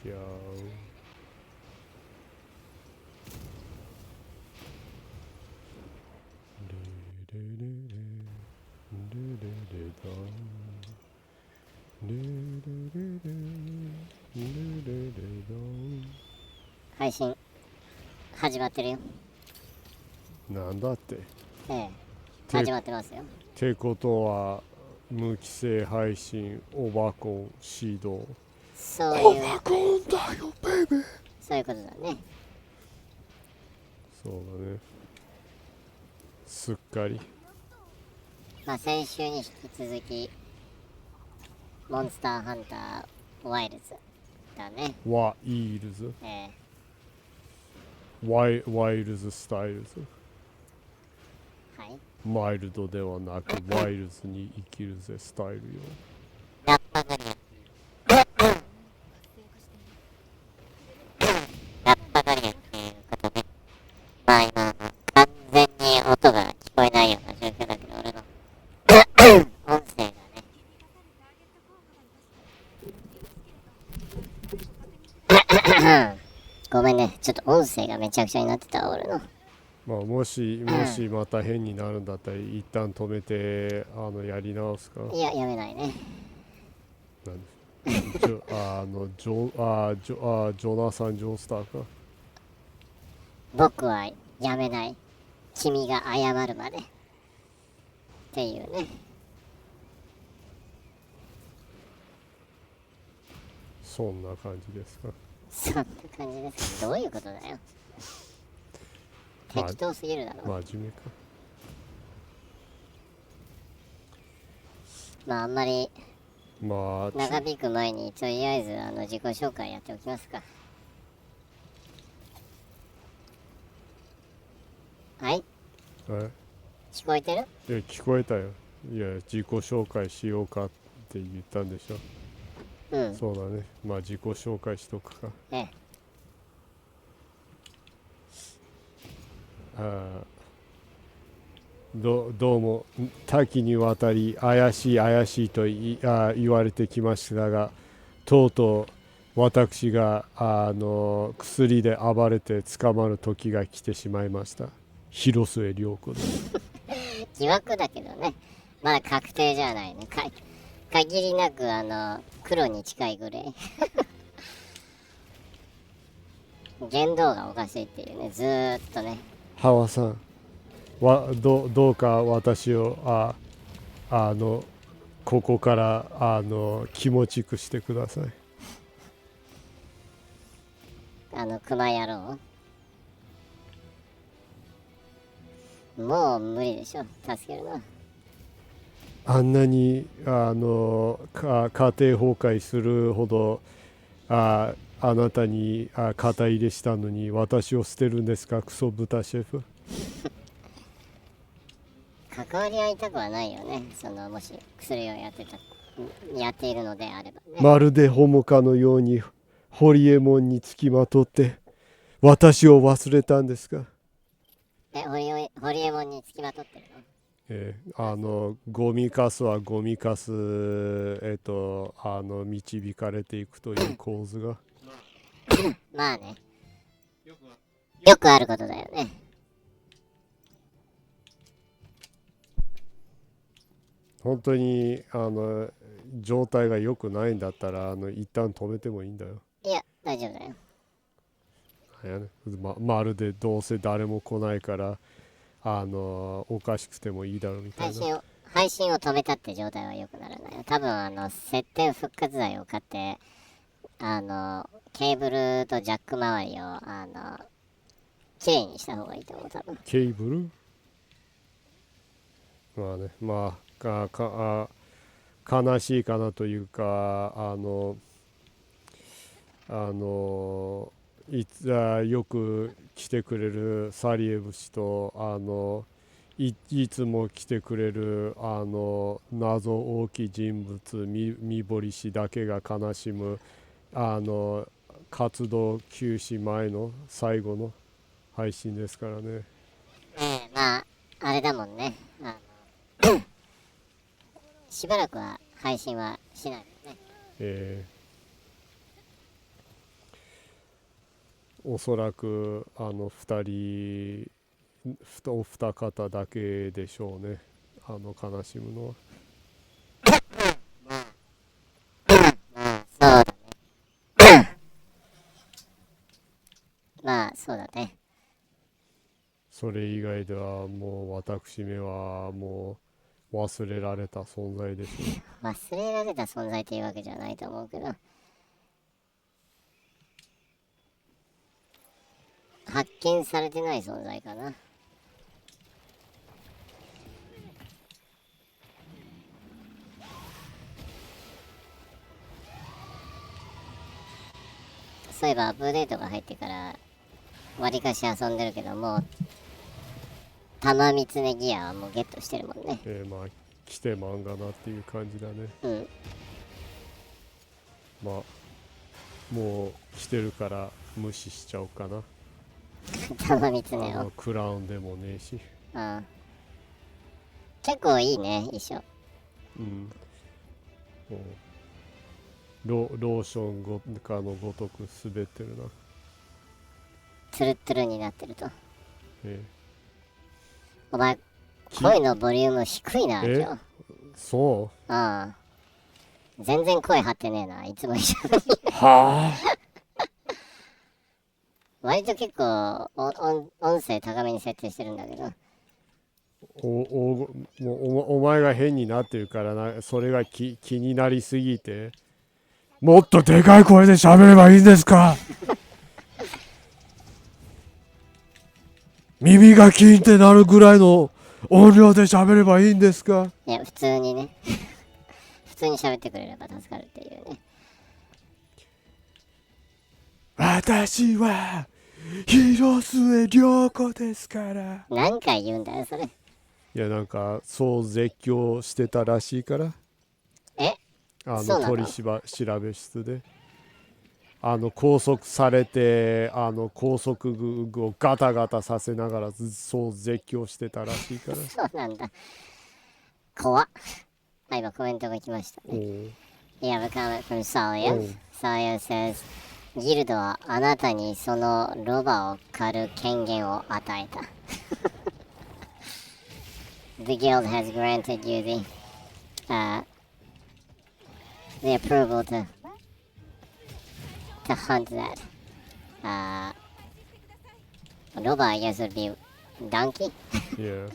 ちゃう。レレレレレレレダンレレレレレレレダン。配信始まってるよ。なんだって。始まってますよ。ってことは無規制配信オバコン始動。そういう。オバコンだよベイベー。そういうことだね。そうだね。すっかり。まあ先週に引き続きモンスターハンターワイルズだね。ワイルズ。ワイルズスタイルズ。はい。マイルドではなくワイルズに生きるぜスタイルよ。やっぱ何やっていることで、まあ今完全に音が聞こえないような状況だけど、俺の音声がね。ごめんね、ちょっと音声がめちゃくちゃになってたわ、俺の。まあもしまた変になるんだったら一旦止めてやり直すか。いや、やめないね。なんでジョナサン・ジョースターか。僕はやめない。君が謝るまで。っていうね。そんな感じですか。そんな感じですか。どういうことだよ。適当すぎるだろ。真面目か。まああんまりまあ長引く前にとりあえず自己紹介やっておきますか。はい。聞こえてる？いや聞こえたよ。いや自己紹介しようかって言ったんでしょ。うん。そうだね。まあ自己紹介しとくか。どうも多岐にわたり怪しいと言われてきましたが、とうとう私が薬で暴れて捕まる時が来てしまいました。広末涼子です。疑惑だけどね、まだ確定じゃないね。限りなく黒に近いグレー言動がおかしいっていうね、ずーっとね。ハワさんどうか私をここから気持ちよくしてください。クマ野郎、もう無理でしょ、助けるのは。あんなに家庭崩壊するほどあなたに肩入れしたのに私を捨てるんですか、クソ豚シェフ。関わり合いたくはないよね。もし薬をやっているのであればね。まるでホモかのようにホリエモンにつきまとって私を忘れたんですか。ホリエモンにつきまとってるの？ゴミカスはゴミカス導かれていくという構図がまあね、よくあることだよね。本当に状態が良くないんだったら一旦止めてもいいんだよ。いや大丈夫だよ。まるでどうせ誰も来ないからおかしくてもいいだろうみたいな。配信を止めたって状態は良くならないよ。多分接点復活剤を買ってケーブルとジャック周りをきれいにした方がいいと思う。多分ケーブル、まあね、まあ悲しいかなというかよく来てくれるサリエブ氏といつも来てくれる謎大きい人物みぼり氏だけが悲しむ活動休止前の最後の配信ですからね。まああれだもんね。しばらくは配信はしないもんね。おそらくお二方だけでしょうね、悲しむのは。まあそうだね。それ以外ではもう私めはもう忘れられた存在ですね。忘れられた存在というわけじゃないと思うけど、発見されてない存在かな。そういえばアップデートが入ってからわりかし遊んでるけども、玉三つねギアはもうゲットしてるもんね。まあ来てまんがなっていう感じだね。うん。まあもう来てるから無視しちゃおうかな。玉三つねを。クラウンでもねえし。うん。結構いいね、衣装。うん。もうローションかのごとく滑ってるな。ツルッツルになってると。えお前、声のボリューム低いな、今日。そああ。全然声張ってねえな、いつも以上に。はあ割と結構音声高めに設定してるんだけど。お前が変になってるからな、それが気になりすぎて、もっとでかい声で喋ればいいんですか耳がキーンってなるぐらいの音量で喋ればいいんですか。いや、普通にね。普通に喋ってくれれば助かるっていうね。私は広末涼子ですから。何回言うんだよ、それ。いや、なんかそう絶叫してたらしいから。取り調べ室で拘束されて拘束具をガタガタさせながらそう絶叫してたらしいから。そうなんだ。怖っ。今コメントが来ましたね。We have a comment from Salia. Salia says, ギルドはあなたにそのロバを狩る権限を与えた。The guild has granted you the approval to hunt that. Roba, I guess, would be donkey. Yeah.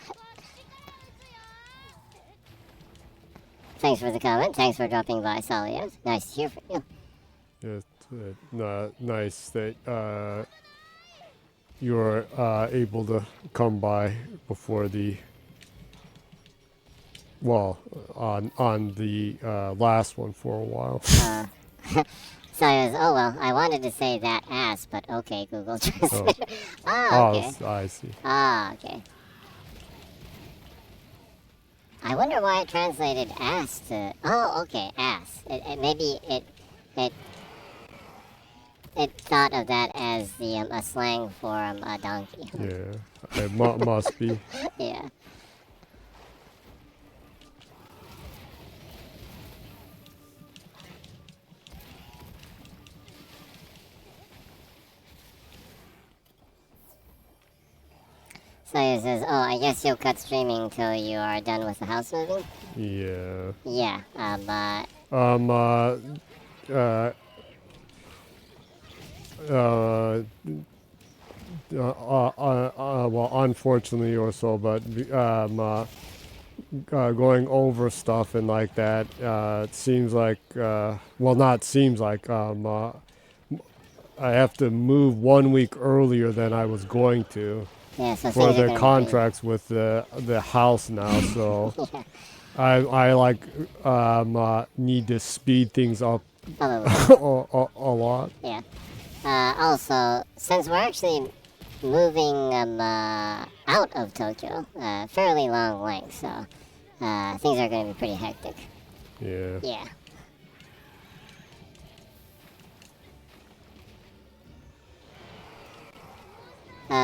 Thanks for the comment. Thanks for dropping by, Salia. Nice to hear from you. Yeah, nice that you were able to come by before the on the last one for a while. Salia, oh well, I wanted to say that ass, but okay, Google Translate. Okay. I see. Okay. I wonder why it translated ass to. Oh, okay, ass. Maybe it thought of that as a slang for a donkey. Yeah, it must be. Yeah. So it says, oh, I guess you'll cut streaming till you are done with the house moving? Yeah. Yeah, well, unfortunately or so, but going over stuff and like that, it seems like, not seems like, I have to move 1 week earlier than I was going to. Yeah, so for the contracts with the house now, so I need to speed things up a lot. Yeah. Also, since we're actually moving out of Tokyo, fairly long length, so things are going to be pretty hectic. Yeah. Yeah.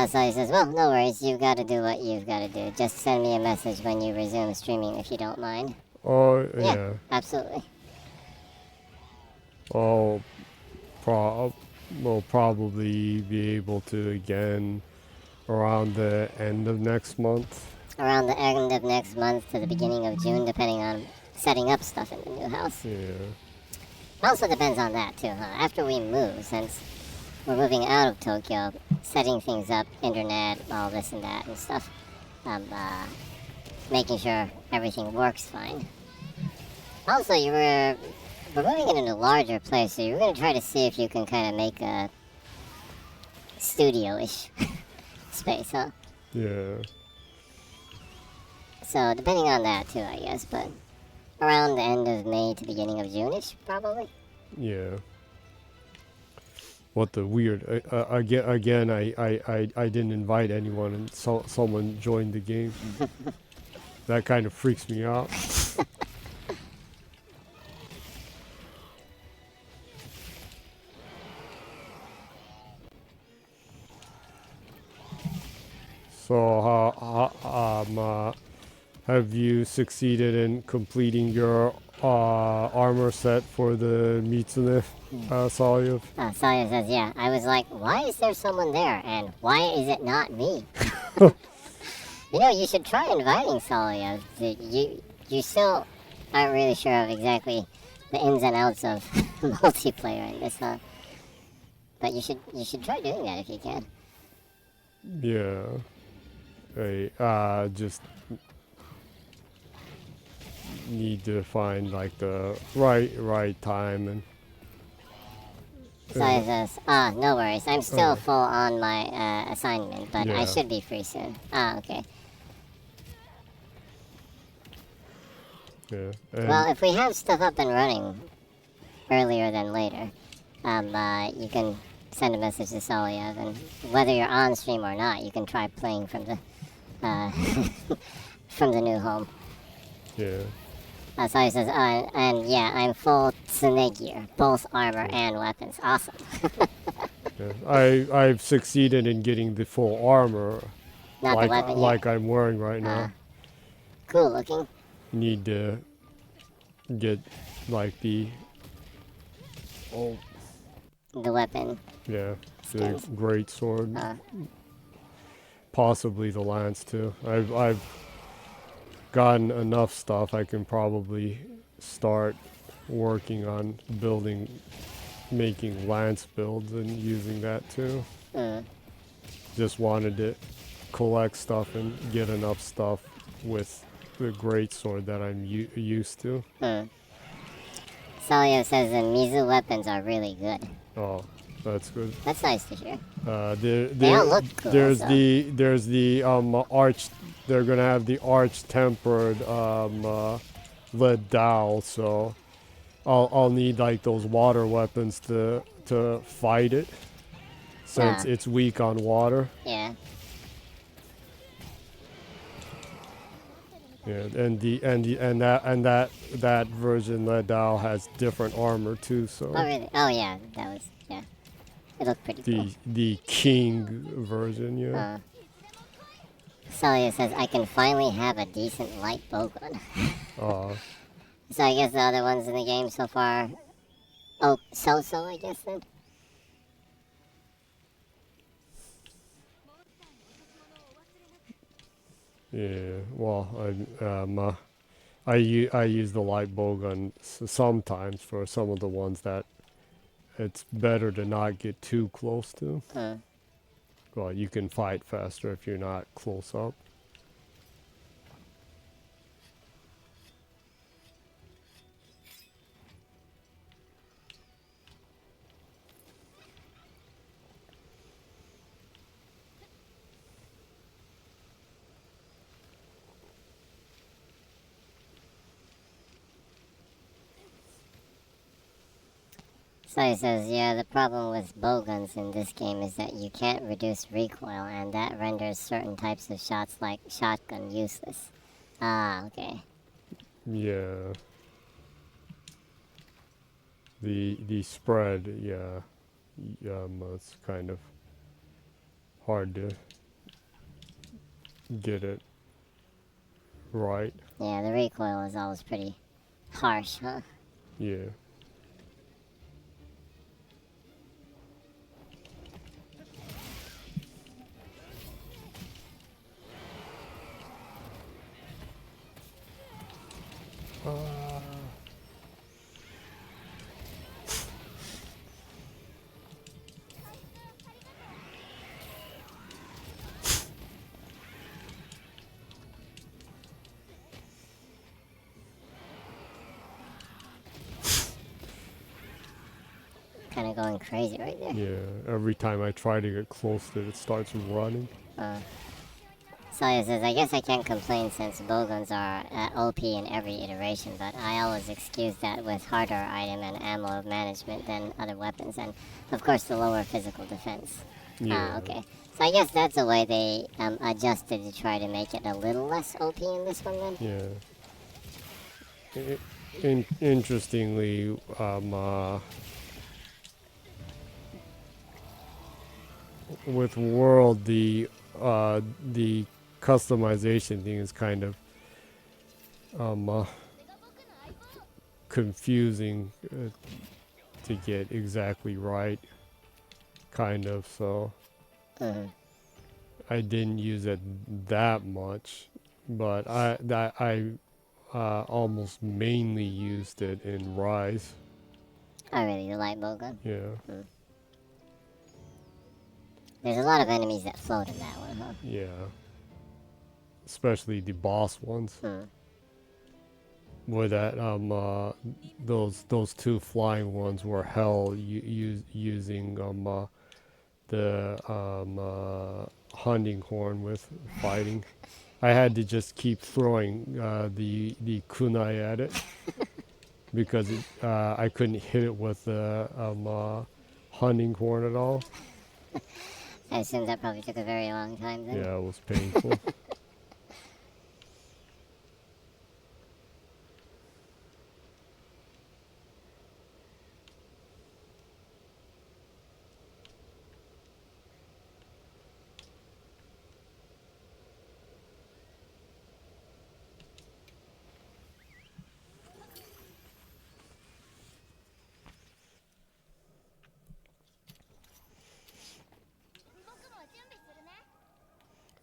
So he says, well, no worries, you've got to do what you've got to do. Just send me a message when you resume streaming if you don't mind. Oh, yeah. Absolutely. Oh, we'll probably be able to again around the end of next month. Around the end of next month to the beginning of June, depending on setting up stuff in the new house. Yeah. It also depends on that too, huh? After we move, since we're moving out of Tokyo, setting things up, internet, all this and that and stuff, making sure everything works fine. Also, we're moving into a larger place, so you're going to try to see if you can kind of make a studio-ish space, huh? Yeah. So, depending on that too, I guess, but around the end of May to beginning of June-ish, probably. Yeah. What the weird? Again, I didn't invite anyone, and someone joined the game. That kind of freaks me out. So, have you succeeded in completing your armor set for the Mitsune Salyev? Sawyer says, yeah. I was like, why is there someone there? And why is it not me? You know, you should try inviting Sawyer. You still aren't really sure of exactly the ins and outs of multiplayer in this, huh? But you should try doing that if you can. Yeah. I just need to find like the right time and. Sawyer says, no worries. I'm still full on my assignment, but I should be free soon. Okay. Yeah. Well, if we have stuff up and running earlier than later, you can send a message to Soliev, and whether you're on stream or not, you can try playing from the from the new home. Yeah. Soliev says, and yeah, I'm full Tsune gear, both armor and weapons. Awesome. Yeah. I've succeeded in getting the full armor, Not the weapon like I'm wearing right now. Cool looking. Need to get like the weapon. Yeah, the great sword. Possibly the lance too. I've gotten enough stuff. I can probably start working on making lance builds and using that too. Just wanted to collect stuff and get enough stuff with the great sword that I'm used to. Salio says the Mizu weapons are really good. Oh, that's good. That's nice to hear. They all look cool. There's so. the arch. They're gonna have the arch tempered lead dowel. So I'll need like those water weapons to fight it, since it's weak on water. Yeah. Yeah, and that version lead dowel has different armor too. So. Oh really? Oh yeah, that was It looked pretty cool. The king version, yeah. Celia says, I can finally have a decent light bowgun. So I guess the other ones in the game so far, so I guess then. Yeah, well, I use the light bowgun sometimes for some of the ones that it's better to not get too close to. Well, you can fight faster if you're not close up. So he says, yeah, the problem with bowguns in this game is that you can't reduce recoil, and that renders certain types of shots like shotgun useless. Okay. Yeah. The spread, yeah, it's kind of hard to get it right. Yeah, the recoil is always pretty harsh, huh? Yeah. kind of going crazy right there. Yeah, every time I try to get close to it, it starts running. Sawyer says, I guess I can't complain since bowguns are OP in every iteration, but I always excuse that with harder item and ammo management than other weapons, and of course the lower physical defense. Yeah. Okay. So I guess that's the way they adjusted to try to make it a little less OP in this one then? Yeah. Interestingly, with World, the customization thing is kind of confusing to get exactly right, kind of. So I didn't use it that much, but I almost mainly used it in Rise. Oh really, the light bowgun? Yeah. There's a lot of enemies that float in that one, huh? Yeah. Especially the boss ones. Where that those two flying ones were hell using the hunting horn with fighting. I had to just keep throwing the kunai at it because I couldn't hit it with the hunting horn at all. I assume that probably took a very long time then. Yeah, it was painful.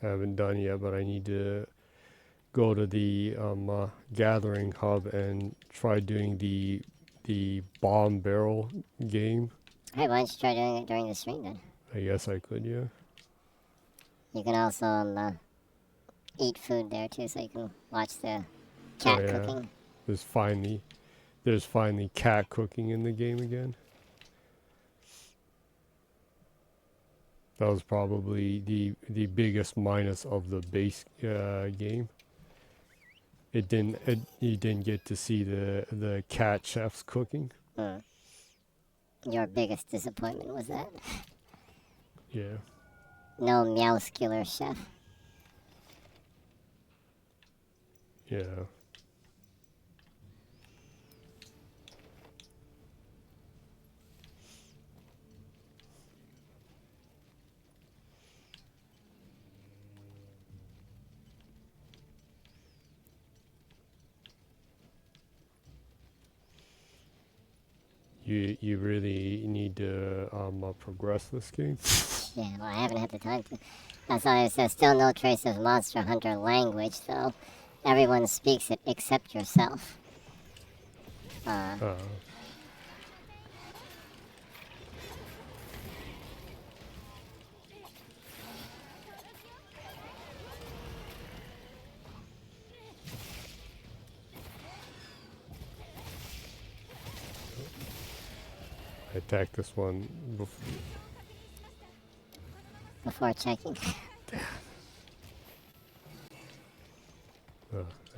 I haven't done yet, but I need to go to the gathering hub and try doing the bomb barrel game. Hey, why don't you try doing it during the stream then? I guess I could, yeah. You can also eat food there too, so you can watch the cat cooking. There's finally cat cooking in the game again. That was probably the biggest minus of the base game. You didn't get to see the cat chefs cooking. Your biggest disappointment was that? Yeah. No meowscular chef. Yeah. You really need to progress this game. Yeah, well, I haven't had the time to. That's all it says. Still no trace of Monster Hunter language, though. Everyone speaks it except yourself. I attacked this one before checking.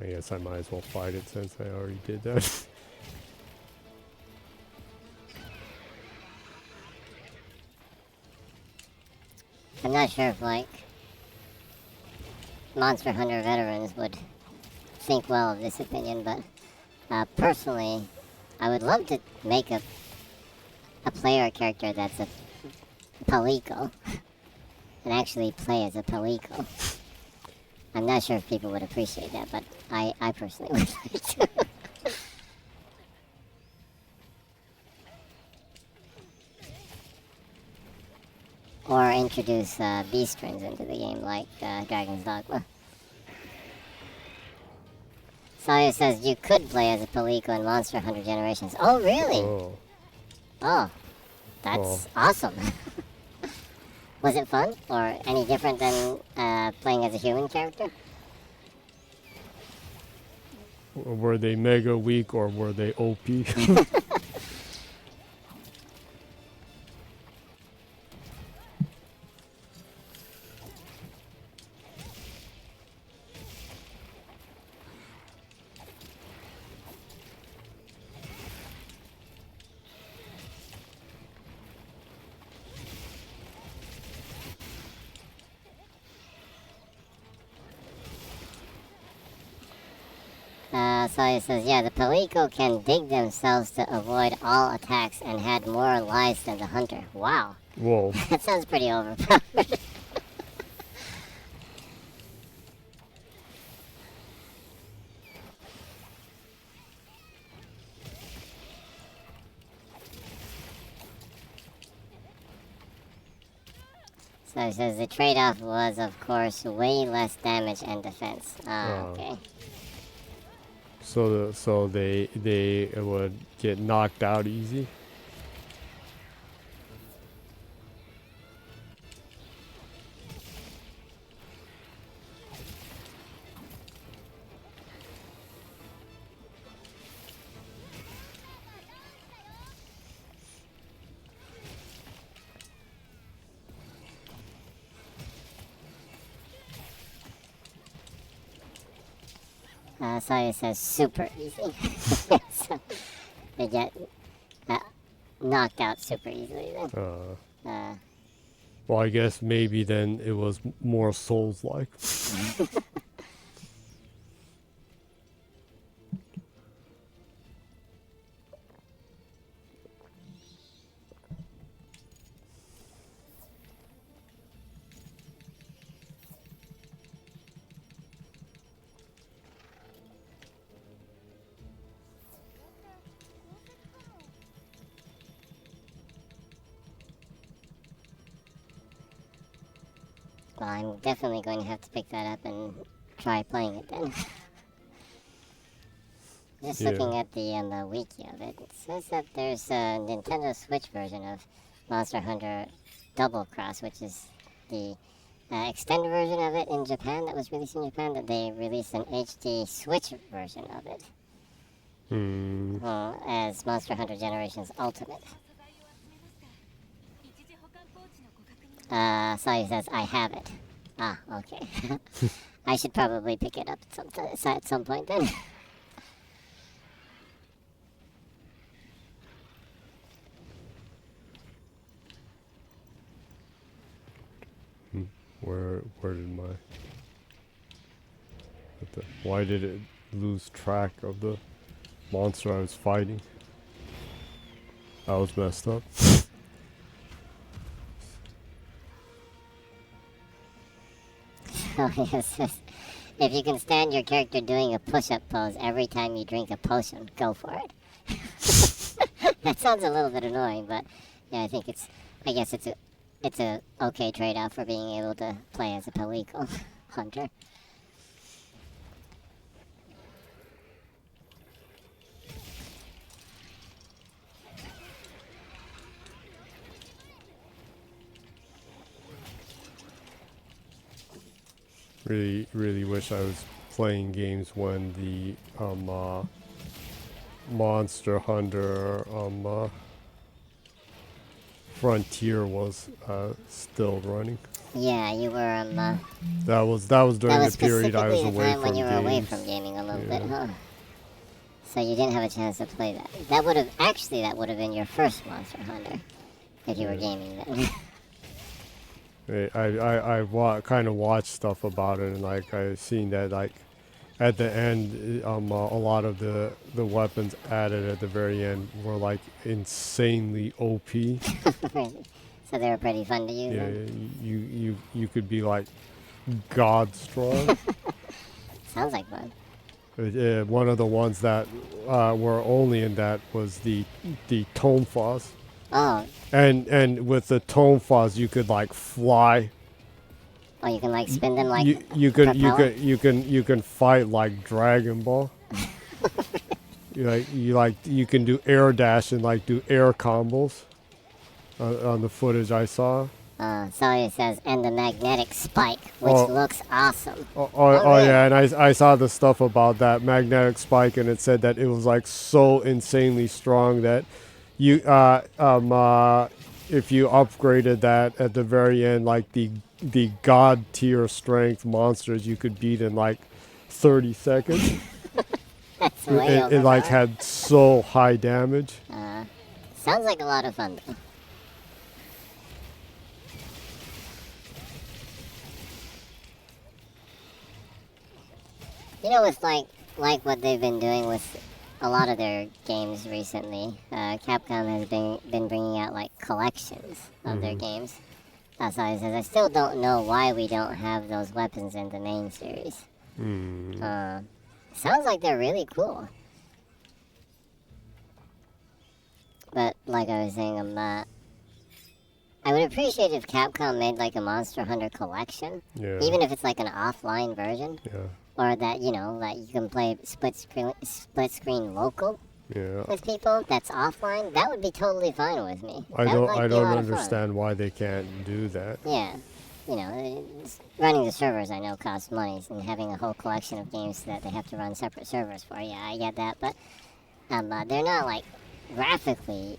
I guess I might as well fight it since I already did that. I'm not sure if, like, Monster Hunter veterans would think well of this opinion, but personally, I would love to make a player character that's a Palico and actually play as a Palico. I'm not sure if people would appreciate that, but I personally would like to. Or introduce B-strings into the game like Dragon's Dogma. Sawyer says you could play as a Palico in Monster Hunter Generations. Oh, really? Oh, that's awesome. Was it fun? Or any different than playing as a human character? Were they mega weak or were they OP? So he says, yeah, the Palico can dig themselves to avoid all attacks and had more lives than the hunter. Wow. Whoa. That sounds pretty overpowered. So he says the trade-off was, of course, way less damage and defense. Okay. So they would get knocked out easy. So it says super easy. So they get knocked out super easily then. Well, I guess maybe then it was more Souls-like. Well, I'm definitely going to have to pick that up and try playing it then. Just looking at the wiki of it, it says that there's a Nintendo Switch version of Monster Hunter Double Cross, which is the extended version of it in Japan that was released in Japan, that they released an HD Switch version of it. As Monster Hunter Generations Ultimate. So he says, I have it. Ah, okay. I should probably pick it up at some point then. Where did my... Why did it lose track of the monster I was fighting? I was messed up. If you can stand your character doing a push-up pose every time you drink a potion, go for it. That sounds a little bit annoying, but yeah, I guess it's a okay trade-off for being able to play as a Palico hunter. Really wish I was playing games when the Monster Hunter Frontier was still running. Yeah, you were That was during the period I was away from when you were games. away from gaming a little bit, huh? So you didn't have a chance to play that. That would have been your first Monster Hunter if you were gaming then. I kind of watched stuff about it, and like I seen that like at the end, a lot of the weapons added at the very end were like insanely OP. So they were pretty fun to use. Yeah, you could be like god strong. Sounds like fun. One of the ones that were only in that was the Tome Foss. Oh. And with the Tome Foss you could like fly. Oh, you can like spin them like you can fight like Dragon Ball. you can do air dash and like do air combos on the footage I saw. So it says, and the magnetic spike, which looks awesome. Yeah, and I saw the stuff about that magnetic spike, and it said that it was like so insanely strong that you if you upgraded that at the very end, like the god tier strength monsters you could beat in like 30 seconds. That's way it like had so high damage. Sounds like a lot of fun though. You know, with like like what they've been doing with a lot of their games recently. Capcom has been bringing out like collections of their games. So I says I still don't know why we don't have those weapons in the main series. Sounds like they're really cool. But like I was saying, I would appreciate if Capcom made like a Monster Hunter collection, even if it's like an offline version, or that that you can play split screen local with people. That's offline. That would be totally fine with me. I don't understand why they can't do that. Yeah, running the servers I know costs money, and having a whole collection of games that they have to run separate servers for. Yeah, I get that, but they're not like graphically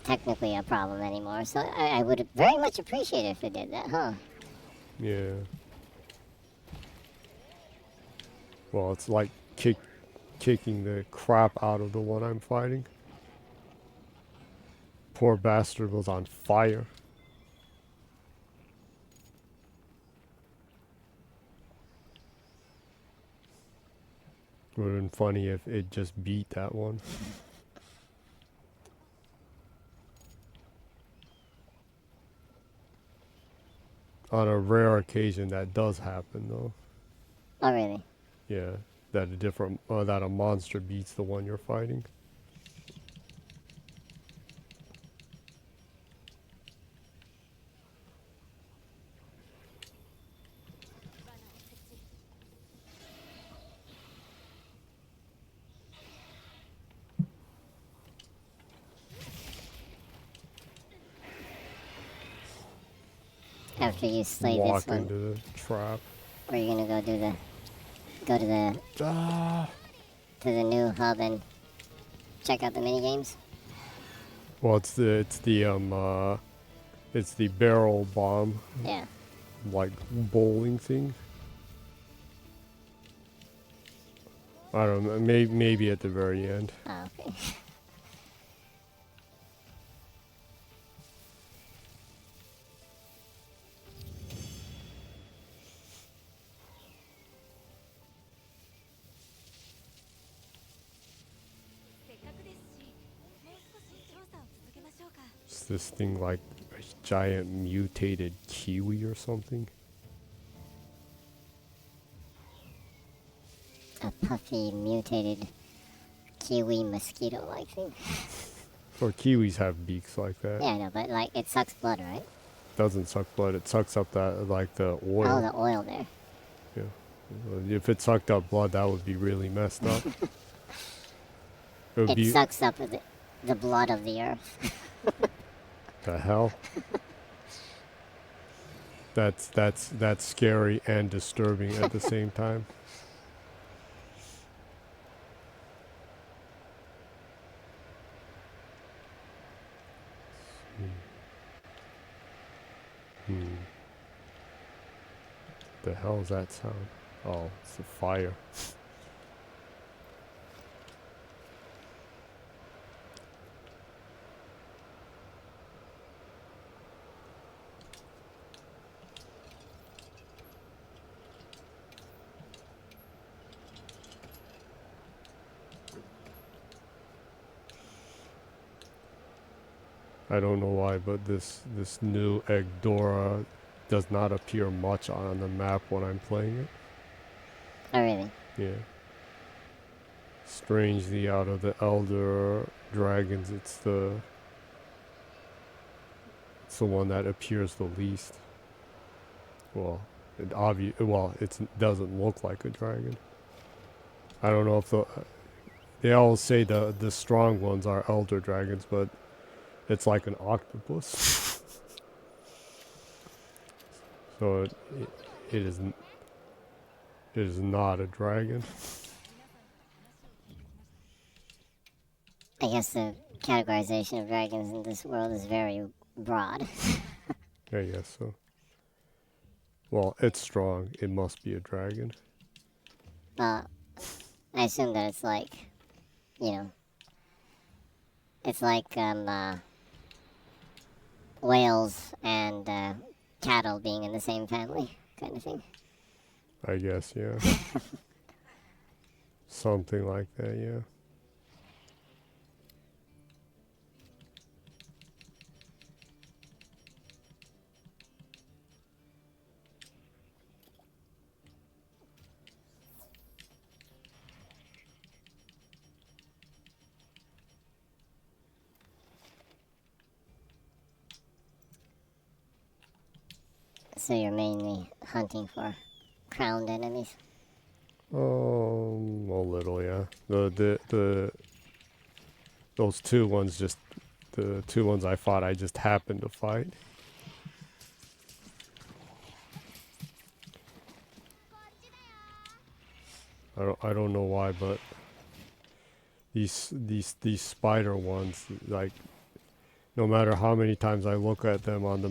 technically a problem anymore, so I would very much appreciate it if they did that, huh? Yeah. Well, it's like kicking the crap out of the one I'm fighting. Poor bastard was on fire. Would have been funny if it just beat that one. On a rare occasion, that does happen, though. Oh, really? Yeah, that a monster beats the one you're fighting. After you slay Walk this one, into the trap. or you're gonna go to the new hub and check out the mini games? Well, it's the barrel bomb, Yeah. like bowling thing. I don't know. Maybe at the very end. Oh, okay. Is this thing like a giant mutated kiwi or something? A puffy, mutated kiwi mosquito-like thing. Or kiwis have beaks like that. Yeah, I know, but like it sucks blood, right? Doesn't suck blood. It sucks up that like the oil. Oh, the oil there. Yeah. If it sucked up blood, that would be really messed up. It sucks up the blood of the earth. The hell? That's scary and disturbing at the same time. The hell is that sound? Oh, it's the fire. I don't know why, but this new Egdora does not appear much on the map when I'm playing it. Oh, really? Yeah. Strangely, out of the Elder Dragons, it's the one that appears the least. Well, it doesn't look like a dragon. I don't know if they always say the strong ones are Elder Dragons, but it's like an octopus. So it is not a dragon. I guess the categorization of dragons in this world is very broad. I guess so. Well, it's strong. It must be a dragon. I assume that it's like, it's like whales and cattle being in the same family, kind of thing. I guess, yeah. Something like that, yeah. So you're mainly hunting for crowned enemies? A little, yeah. Those two ones just, the two ones I fought, I just happened to fight. I don't know why, but these spider ones, like, no matter how many times I look at them on the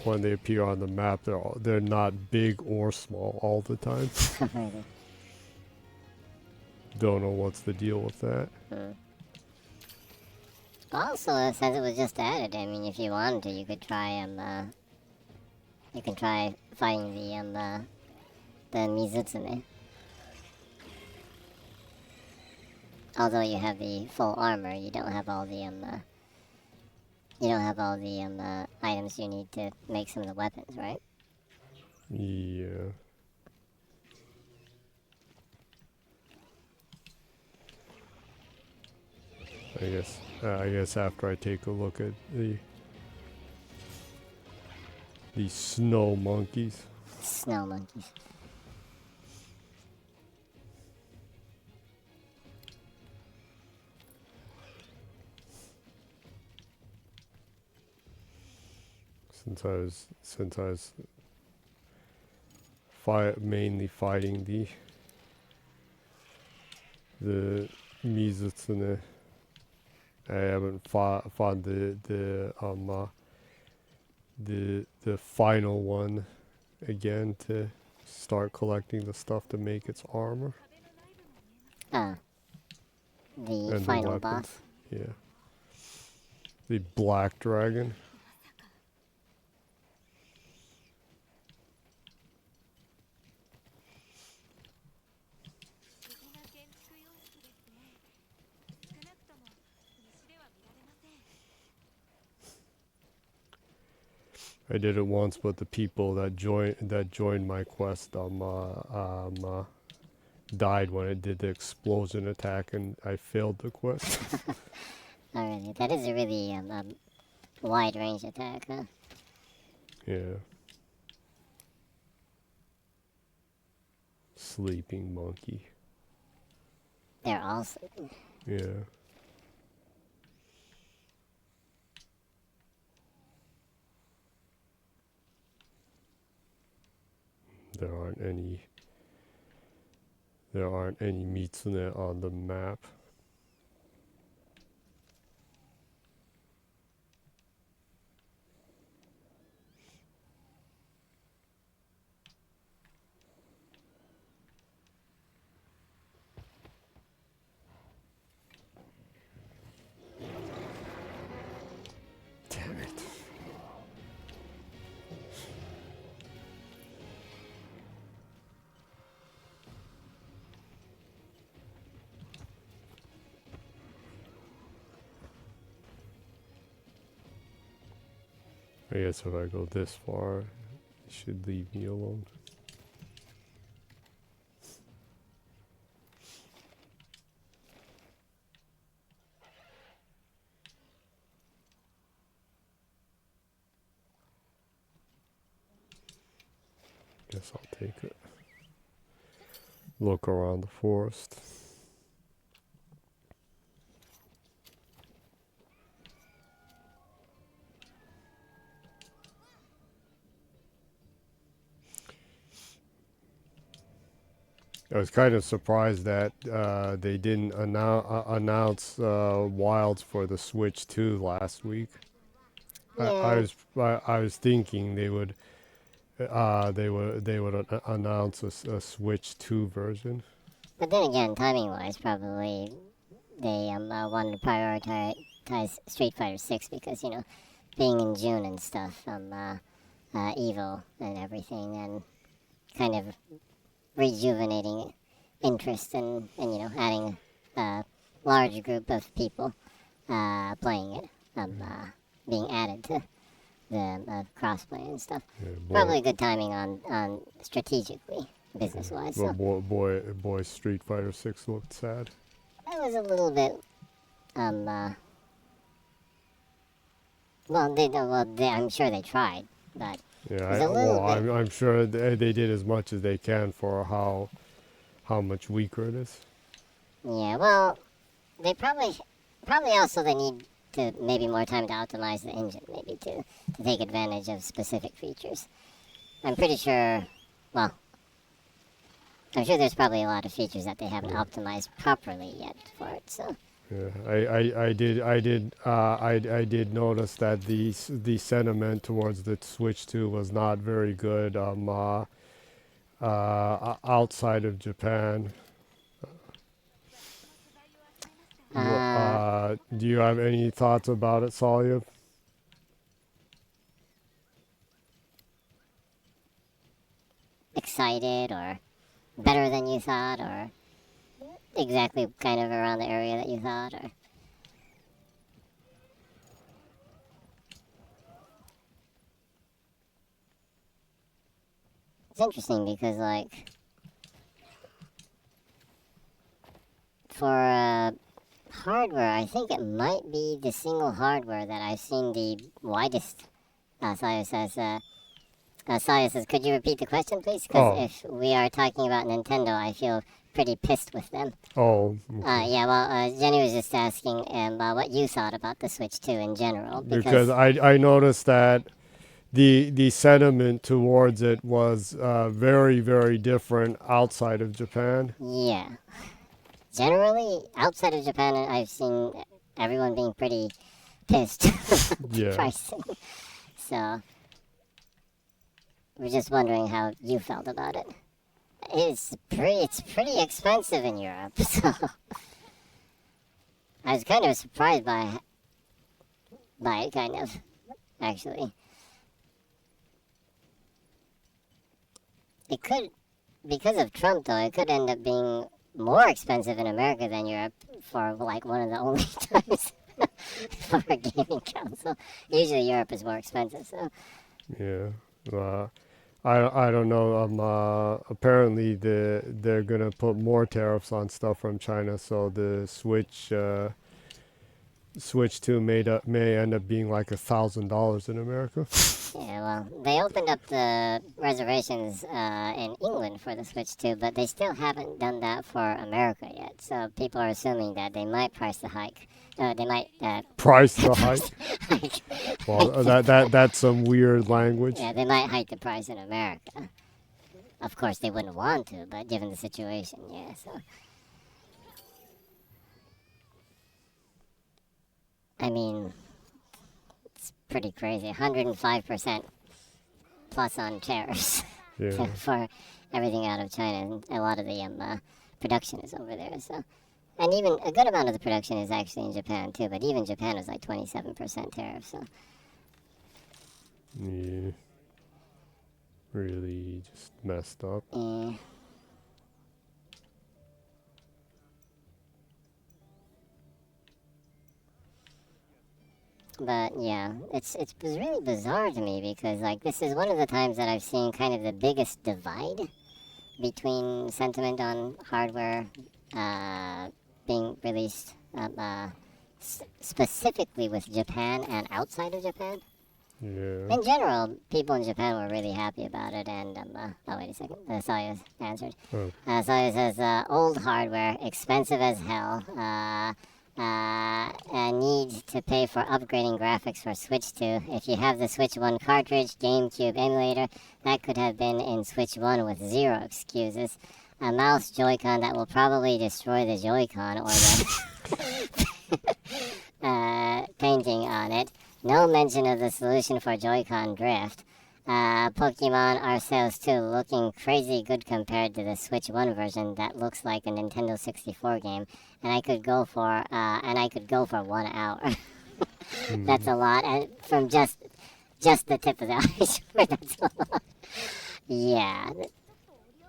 when they appear on the map, they're not big or small all the time. Don't know what's the deal with that. Also, since it was just added, I mean, if you wanted to, you could try you can try fighting the Mizutsune. Although you have the full armor, you don't have all the items you need to make some of the weapons, right? Yeah. I guess after I take a look at the snow monkeys. Snow monkeys. Since I was mainly fighting the Mizutsune, I haven't fought the final one again to start collecting the stuff to make its armor. Ah. The And final the boss. Yeah. The black dragon. I did it once, but the people that joined my quest died when it did the explosion attack, and I failed the quest. Alright, that is a really wide range attack, huh? Yeah. Sleeping monkey. They're all sleeping. Yeah. There aren't any Mitsune on the map. Damn it. I guess if I go this far, it should leave me alone. Guess I'll take it. Look around the forest. I was kind of surprised that they didn't announce Wilds for the Switch 2 last week. Yeah. I was thinking they would announce a Switch 2 version. But then again, timing-wise, probably they wanted to prioritize Street Fighter 6 because, you know, being in June and stuff, EVO and everything, and kind of rejuvenating interest in adding a large group of people playing it, being added to the crossplay and stuff. Yeah, Probably good timing on strategically, business-wise. So. Boy, Street Fighter 6 looked sad. It was a little bit, I'm sure they tried, but yeah, I'm sure they did as much as they can for how much weaker it is. Yeah, well, they probably also they need to maybe more time to optimize the engine, maybe to take advantage of specific features. I'm pretty sure, well, I'm sure there's probably a lot of features that they haven't optimized properly yet for it. So. Yeah, I did notice that the sentiment towards the Switch 2 was not very good outside of Japan. Do you have any thoughts about it, Salya? Excited or better than you thought, or exactly kind of around the area that you thought, or it's interesting because like for hardware, I think it might be the single hardware that I've seen the widest. Saya says, could you repeat the question, please? Because if we are talking about Nintendo, I feel pretty pissed with them. Oh. Okay. Yeah, well, Jenny was just asking what you thought about the Switch 2 in general. Because I noticed that the sentiment towards it was very, very different outside of Japan. Yeah. Generally, outside of Japan, I've seen everyone being pretty pissed about the pricing. So, we're just wondering how you felt about it. It's pretty expensive in Europe, so I was kind of surprised by it, kind of, actually. It could, because of Trump though, it could end up being more expensive in America than Europe for like one of the only times for a gaming console. Usually Europe is more expensive, so. Yeah. I don't know. Apparently they're gonna put more tariffs on stuff from China, so the Switch 2 may end up being like $1,000 in America. Yeah, well, they opened up the reservations in England for the Switch 2, but they still haven't done that for America yet. So people are assuming that they might price the hike. They might price the hike. Well, that's some weird language. Yeah, they might hike the price in America. Of course, they wouldn't want to, but given the situation, yeah. So, I mean, it's pretty crazy. 105% plus on tariffs for everything out of China, and a lot of the production is over there. So. And even a good amount of the production is actually in Japan too, but even Japan was like 27% tariff, so. Yeah. Really just messed up. Yeah. But yeah, it was really bizarre to me because like this is one of the times that I've seen kind of the biggest divide between sentiment on hardware being released specifically with Japan and outside of Japan. Yeah. In general, people in Japan were really happy about it, and oh wait a second, Saya answered. Saya says old hardware, expensive as hell. Need to pay for upgrading graphics for Switch 2. If you have the Switch 1 cartridge, GameCube emulator, that could have been in Switch 1 with zero excuses. A mouse Joy-Con that will probably destroy the Joy-Con or the painting on it. No mention of the solution for Joy-Con drift. Pokemon Arceus 2 looking crazy good compared to the Switch 1 version that looks like a Nintendo 64 game. And I could go for 1 hour. That's a lot, and from just the tip of the iceberg, that's a lot. Yeah.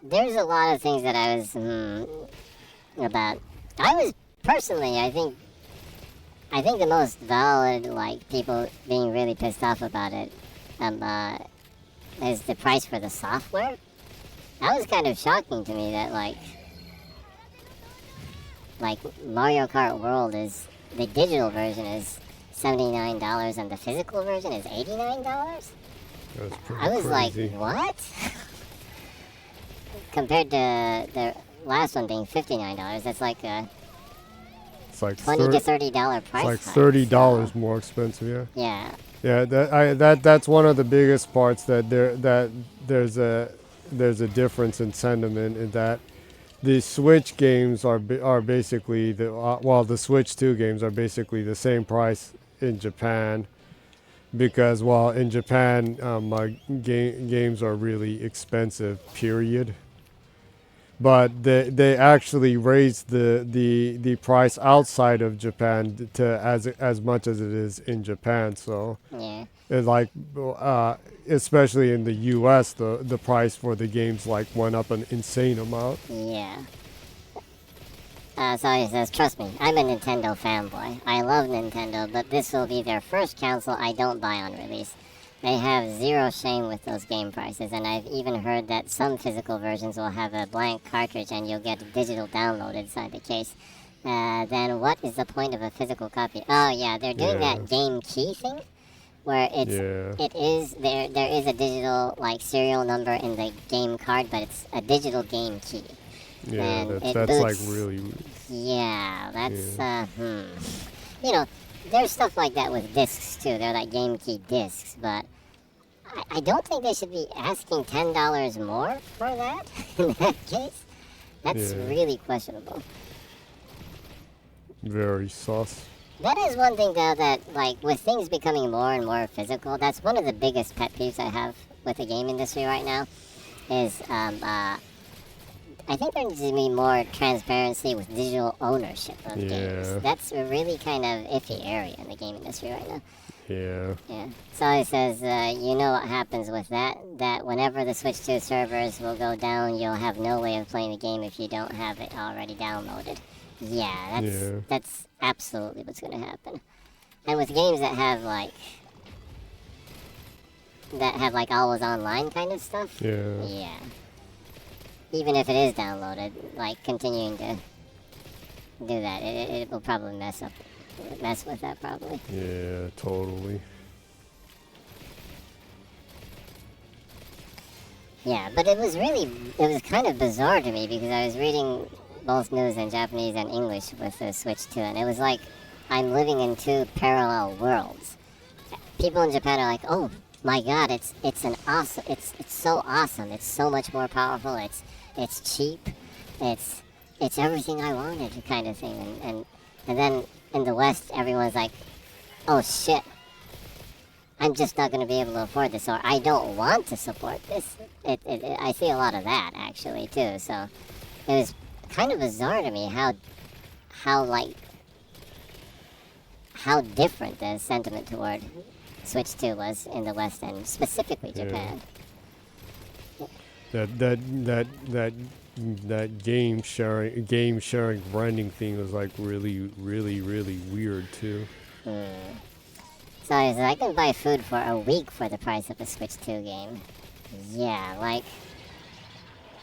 there's a lot of things that I was about. I was personally, I think the most valid, like, people being really pissed off about it, is the price for the software. That was kind of shocking to me that, like Mario Kart World is, the digital version is $79 and the physical version is $89? I was crazy. like, what? Compared to the last one being $59, that's like a It's like $20 to $30 price. It's like hike, $30 so, more expensive. Yeah. Yeah. Yeah. That's one of the biggest parts that there's a difference in sentiment in that the Switch games are basically the Switch 2 games are basically the same price in Japan, because while in Japan games are really expensive, period. But they actually raised the price outside of Japan to as much as it is in Japan. So Yeah. it like especially in the U.S. the price for the games like went up an insane amount. Yeah. So he says, trust me, I'm a Nintendo fanboy. I love Nintendo, but this will be their first console I don't buy on release. They have zero shame with those game prices, and I've even heard that some physical versions will have a blank cartridge and you'll get a digital download inside the case. Then what is the point of a physical copy? Oh yeah, they're doing that game key thing, where there is a digital like serial number in the game card, but it's a digital game key. Yeah, And that's boots, like really. Yeah, that's You know, there's stuff like that with discs too. They're like game key discs, but I don't think they should be asking $10 more for that. In that case, that's really questionable. Very sus. That is one thing though that, like, with things becoming more and more physical, that's one of the biggest pet peeves I have with the game industry right now. Is I think there needs to be more transparency with digital ownership of games. That's a really kind of iffy area in the game industry right now. Yeah. Yeah. So he says, you know what happens with that? That whenever the Switch 2 servers will go down, you'll have no way of playing the game if you don't have it already downloaded. Yeah, that's absolutely what's going to happen. And with games that have like always online kind of stuff. Yeah. Even if it is downloaded, like continuing to do that, it will probably mess with that probably. Yeah, totally. Yeah, but it was kind of bizarre to me because I was reading both news in Japanese and English with the Switch 2, and it was like I'm living in two parallel worlds. People in Japan are like, oh my god, it's so awesome, it's so much more powerful, it's cheap, it's everything I wanted kind of thing, and then in the West everyone's like, oh shit, I'm just not going to be able to afford this, or I don't want to support this. I see a lot of that actually too, so it was kind of bizarre to me how different the sentiment toward Switch 2 was in the West and specifically Japan. That game sharing branding thing was like really weird too. So he says, I can buy food for a week for the price of a Switch 2 game. Yeah, like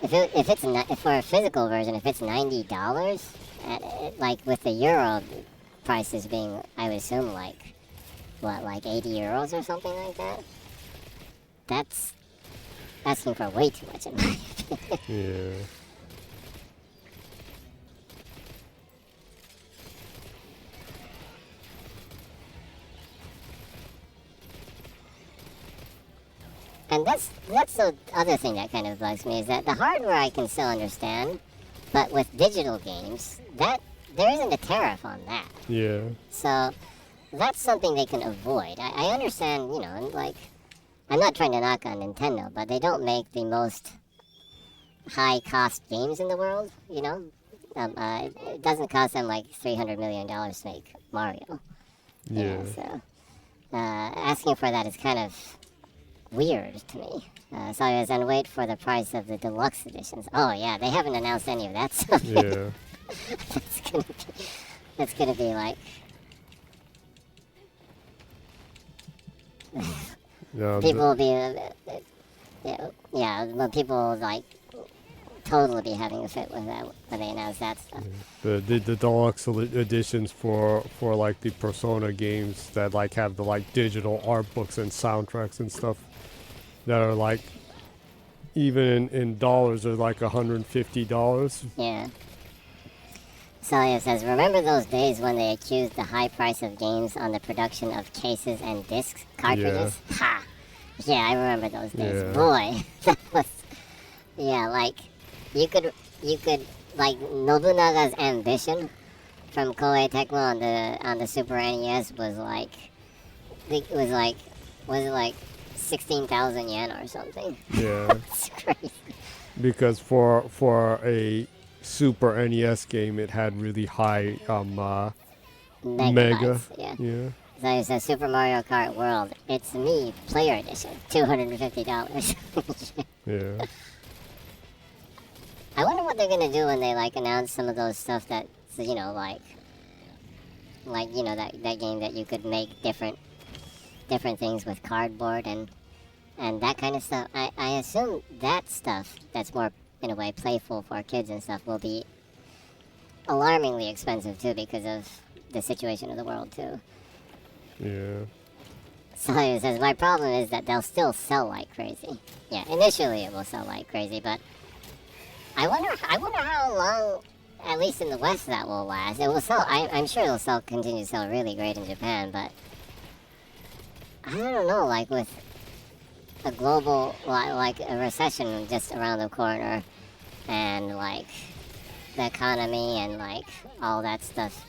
if for a physical version, if it's $90, like with the euro prices being, I would assume like 80 euros or something like that. That's asking for way too much in my opinion. Yeah. And that's the other thing that kind of bugs me, is that the hardware I can still understand, but with digital games, that there isn't a tariff on that. Yeah. So that's something they can avoid. I understand, like, I'm not trying to knock on Nintendo, but they don't make the most high-cost games in the world, it doesn't cost them like $300 million to make Mario. Yeah. So asking for that is kind of weird to me. So I was and wait for the price of the deluxe editions. Oh yeah, they haven't announced any of that stuff. Yeah. That's gonna be like. No, People will be, well, people will like totally be having a fit with that when they announce that stuff. the deluxe editions for like the Persona games that like have the like digital art books and soundtracks and stuff that are like even in dollars are like $150. Yeah. Celia says, remember those days when they accused the high price of games on the production of cases and discs cartridges? Yeah. Ha! Yeah, I remember those days. Yeah. Boy, that was, yeah, like, you could, like, Nobunaga's ambition from Koei Tecmo on the Super NES was like, was it like 16,000 yen or something? Yeah. It's crazy. Because for a Super NES game, it had really high mega. Yeah. Yeah. So it says Super Mario Kart World. It's me, Player Edition, $250. Yeah. I wonder what they're gonna do when they like announce some of those stuff that, you know, like you know that game that you could make different things with cardboard and that kind of stuff. I assume that stuff that's more in a way playful for kids and stuff will be alarmingly expensive too because of the situation of the world too. Yeah. So it says my problem is that they'll still sell like crazy. Yeah, initially it will sell like crazy, but I wonder how long, at least in the West, that will last. It will sell. I'm sure it'll continue to sell really great in Japan, but I don't know. Like with a global, like a recession just around the corner, and like the economy and like all that stuff.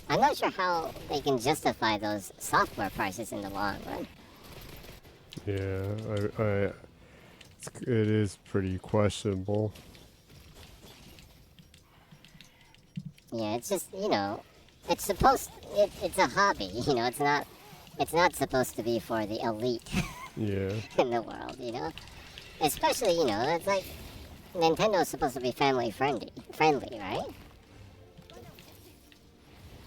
I'm not sure how they can justify those software prices in the long run. Yeah, it is pretty questionable. Yeah, it's just, you know, it's a hobby, you know, it's not supposed to be for the elite Yeah. in the world, you know? Especially, you know, it's like, Nintendo's supposed to be family friendly, right?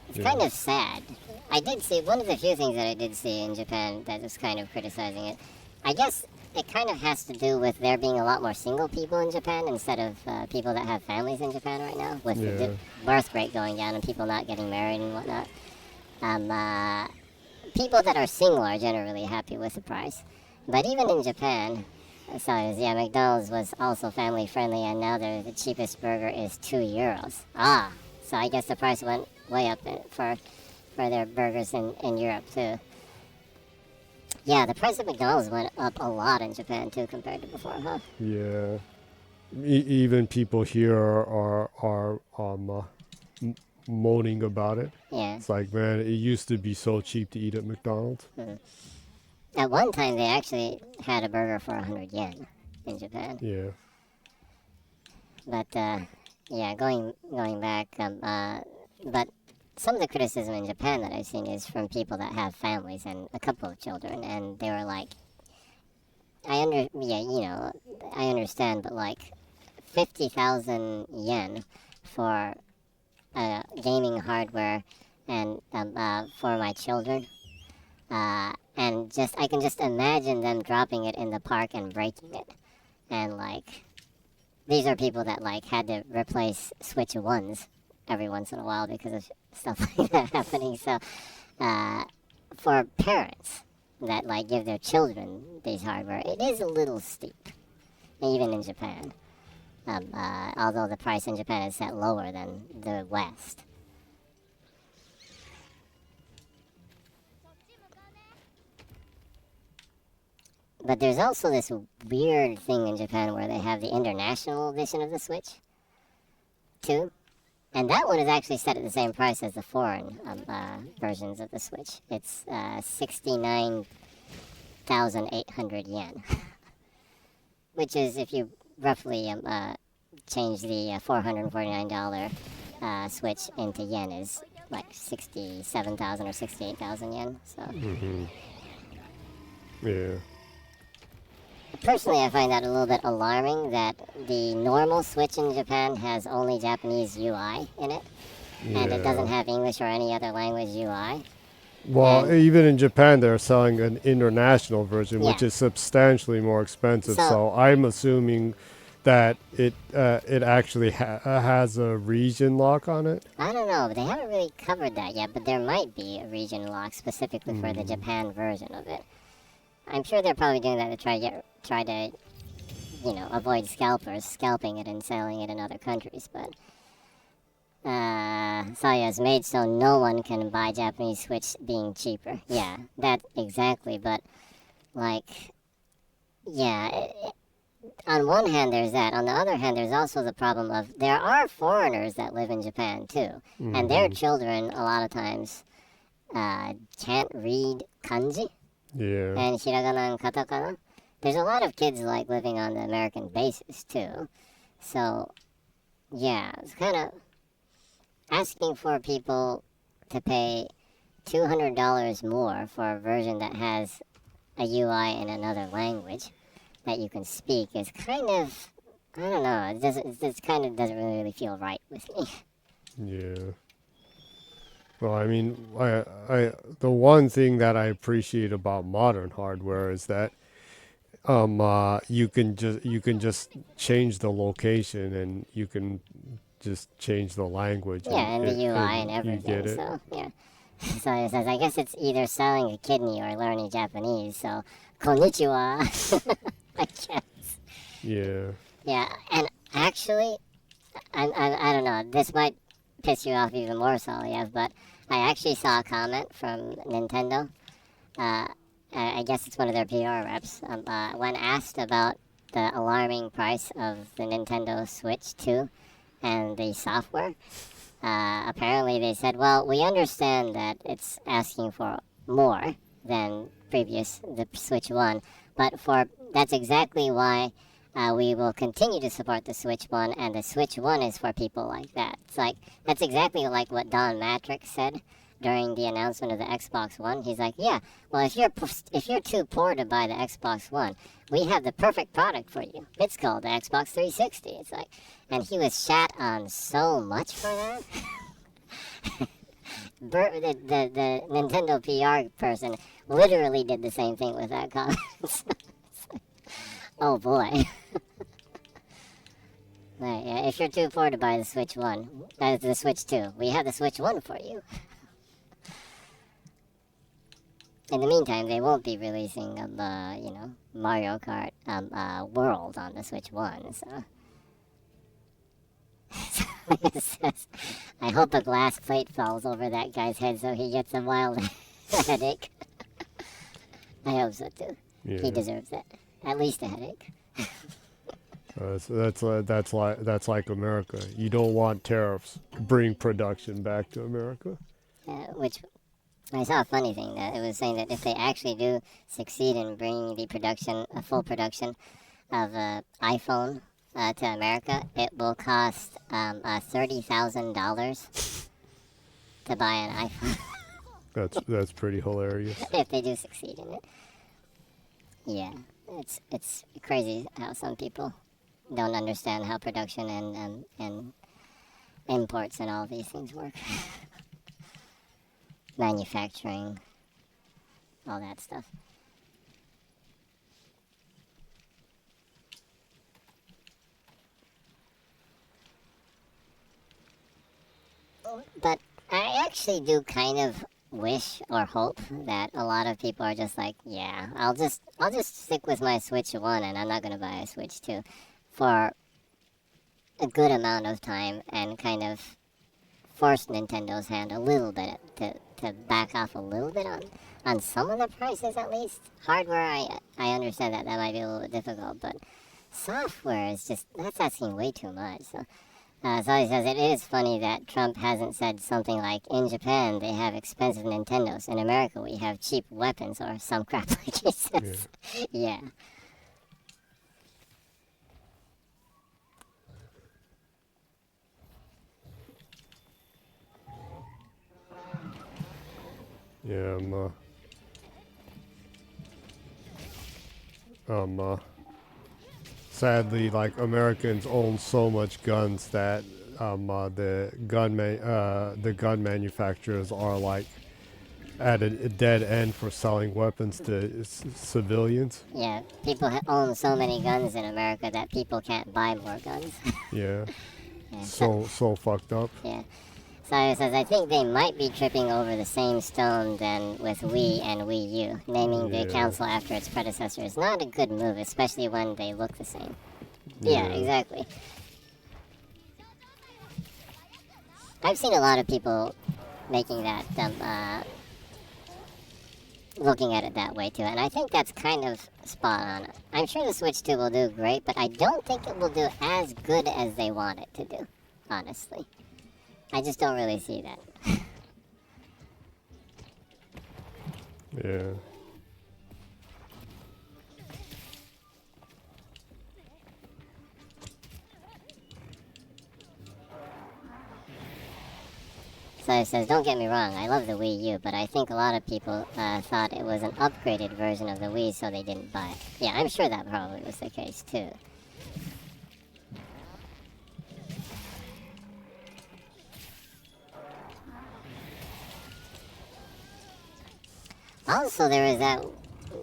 It's kind of sad. I did see, one of the few things that I did see in Japan that was kind of criticizing it, I guess it kind of has to do with there being a lot more single people in Japan instead of people that have families in Japan right now, with the birth rate going down and people not getting married and whatnot. People that are single are generally happy with the price. But even in Japan, so yeah, McDonald's was also family friendly, and now the cheapest burger is €2. Ah, so I guess the price went way up for their burgers in Europe too. Yeah, the price of McDonald's went up a lot in Japan too compared to before, huh? Yeah. Even people here are moaning about it. Yeah. It's like, man, it used to be so cheap to eat at McDonald's. At one time, they actually had a burger for 100 yen in Japan. Yeah. But yeah, going back, but some of the criticism in Japan that I've seen is from people that have families and a couple of children, and they were like, I understand, but like 50,000 yen for gaming hardware and for my children, and I can just imagine them dropping it in the park and breaking it, and like these are people that like had to replace Switch 1s every once in a while because of stuff like that happening. So for parents that like give their children these hardware, it is a little steep, even in Japan. Although the price in Japan is set lower than the West. But there's also this weird thing in Japan where they have the international edition of the Switch, too. And that one is actually set at the same price as the foreign versions of the Switch. It's 69,800 yen. Which is, if you roughly change the $449 Switch into yen, is like 67,000 or 68,000 yen. So. Yeah. personally, I find that a little bit alarming that the normal Switch in Japan has only Japanese UI in it, and it doesn't have English or any other language UI. Well, And- even in Japan, they're selling an international version, which Yeah. is substantially more expensive. So- So I'm assuming that it actually has a region lock on it. I don't know, they haven't really covered that yet, but there might be a region lock specifically for the Japan version of it. I'm sure they're probably doing that to try to, avoid scalpers scalping it and selling it in other countries. But Saya is made so no one can buy Japanese Switch being cheaper. Yeah, that exactly. But on one hand there's that. On the other hand, there's also the problem of there are foreigners that live in Japan too, and their children a lot of times can't read kanji Yeah. and hiragana and katakana. There's a lot of kids like living on the American bases too. So, yeah, it's kind of asking for people to pay $200 more for a version that has a UI in another language that you can speak is kind of, I don't know, it kind of doesn't really feel right with me. Yeah. Well, I mean, I the one thing that I appreciate about modern hardware is that you can just change the location and you can just change the language. Yeah, and the UI and you everything. get it. So yeah. So it says, I guess it's either selling a kidney or learning Japanese. So konnichiwa, I guess. Yeah. Yeah, and actually, I don't know. This might piss you off even more, Soliev, but I actually saw a comment from Nintendo. I guess it's one of their PR reps. When asked about the alarming price of the Nintendo Switch 2 and the software, apparently they said, well, we understand that it's asking for more than the Switch 1, but that's exactly why we will continue to support the Switch 1, and the Switch 1 is for people like that. It's like, that's exactly like what Don Matrix said during the announcement of the Xbox One. He's like, yeah, well, if you're too poor to buy the Xbox One, we have the perfect product for you. It's called the Xbox 360. It's like, and he was shat on so much for that. The Nintendo PR person literally did the same thing with that comment. Oh boy. Right, yeah, if you're too poor to buy the Switch 1, the Switch 2, we have the Switch 1 for you. In the meantime, they won't be releasing, Mario Kart World on the Switch 1, so. It says, I hope a glass plate falls over that guy's head so he gets a wild headache. I hope so too. Yeah. He deserves it. At least a headache. So that's like America. You don't want tariffs. Bring production back to America. Which I saw a funny thing that it was saying that if they actually do succeed in bringing a full production of iPhone to America, it will cost $30,000 to buy an iPhone. That's pretty hilarious. If they do succeed in it. Yeah, it's crazy how some people don't understand how production and imports and all these things work. Manufacturing, all that stuff. But I actually do kind of wish or hope that a lot of people are just like, yeah, I'll just stick with my Switch 1 and I'm not going to buy a Switch 2 for a good amount of time and kind of force Nintendo's hand a little bit to back off a little bit on some of the prices at least. Hardware, I understand that might be a little bit difficult, but software is that's asking way too much. So he says, it is funny that Trump hasn't said something like, in Japan they have expensive Nintendos, in America we have cheap weapons, or some crap like he says. Yeah. Yeah, sadly, like Americans own so much guns that the gun manufacturers are like at a dead end for selling weapons to civilians. Yeah, people own so many guns in America that people can't buy more guns. Yeah. Yeah, So fucked up. Yeah. Sayo says, I think they might be tripping over the same stone then with Wii and Wii U. Naming the console after its predecessor is not a good move, especially when they look the same. Yeah, exactly. I've seen a lot of people making that, looking at it that way too, and I think that's kind of spot on. I'm sure the Switch 2 will do great, but I don't think it will do as good as they want it to do, honestly. I just don't really see that. Yeah. So it says, don't get me wrong, I love the Wii U, but I think a lot of people thought it was an upgraded version of the Wii, so they didn't buy it. Yeah, I'm sure that probably was the case too. Also, there is that,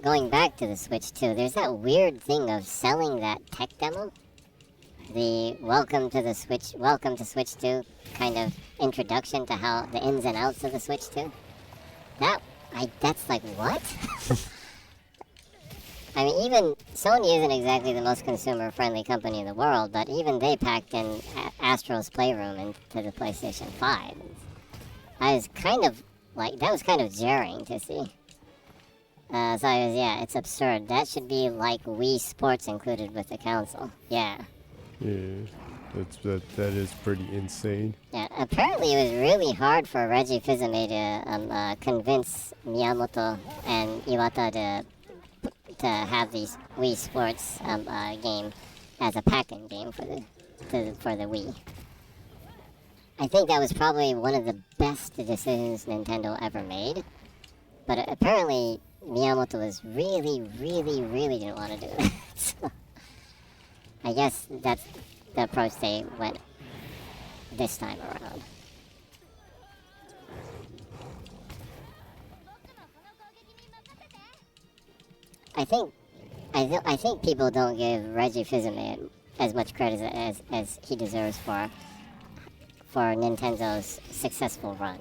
going back to the Switch 2, there's that weird thing of selling that tech demo. The welcome to Switch 2 kind of introduction to how the ins and outs of the Switch 2. That's like, what? I mean, even Sony isn't exactly the most consumer-friendly company in the world, but even they packed in Astro's Playroom into the PlayStation 5. That was kind of jarring to see. It's absurd. That should be like Wii Sports included with the console. Yeah. Yeah, that is pretty insane. Yeah, apparently it was really hard for Reggie Fils-Aimé to convince Miyamoto and Iwata to have these Wii Sports game as a pack-in game for the Wii. I think that was probably one of the best decisions Nintendo ever made. But apparently Miyamoto was really didn't want to do it. So I guess that's the approach they went this time around. I think people don't give Reggie Fils-Aimé as much credit as he deserves for Nintendo's successful run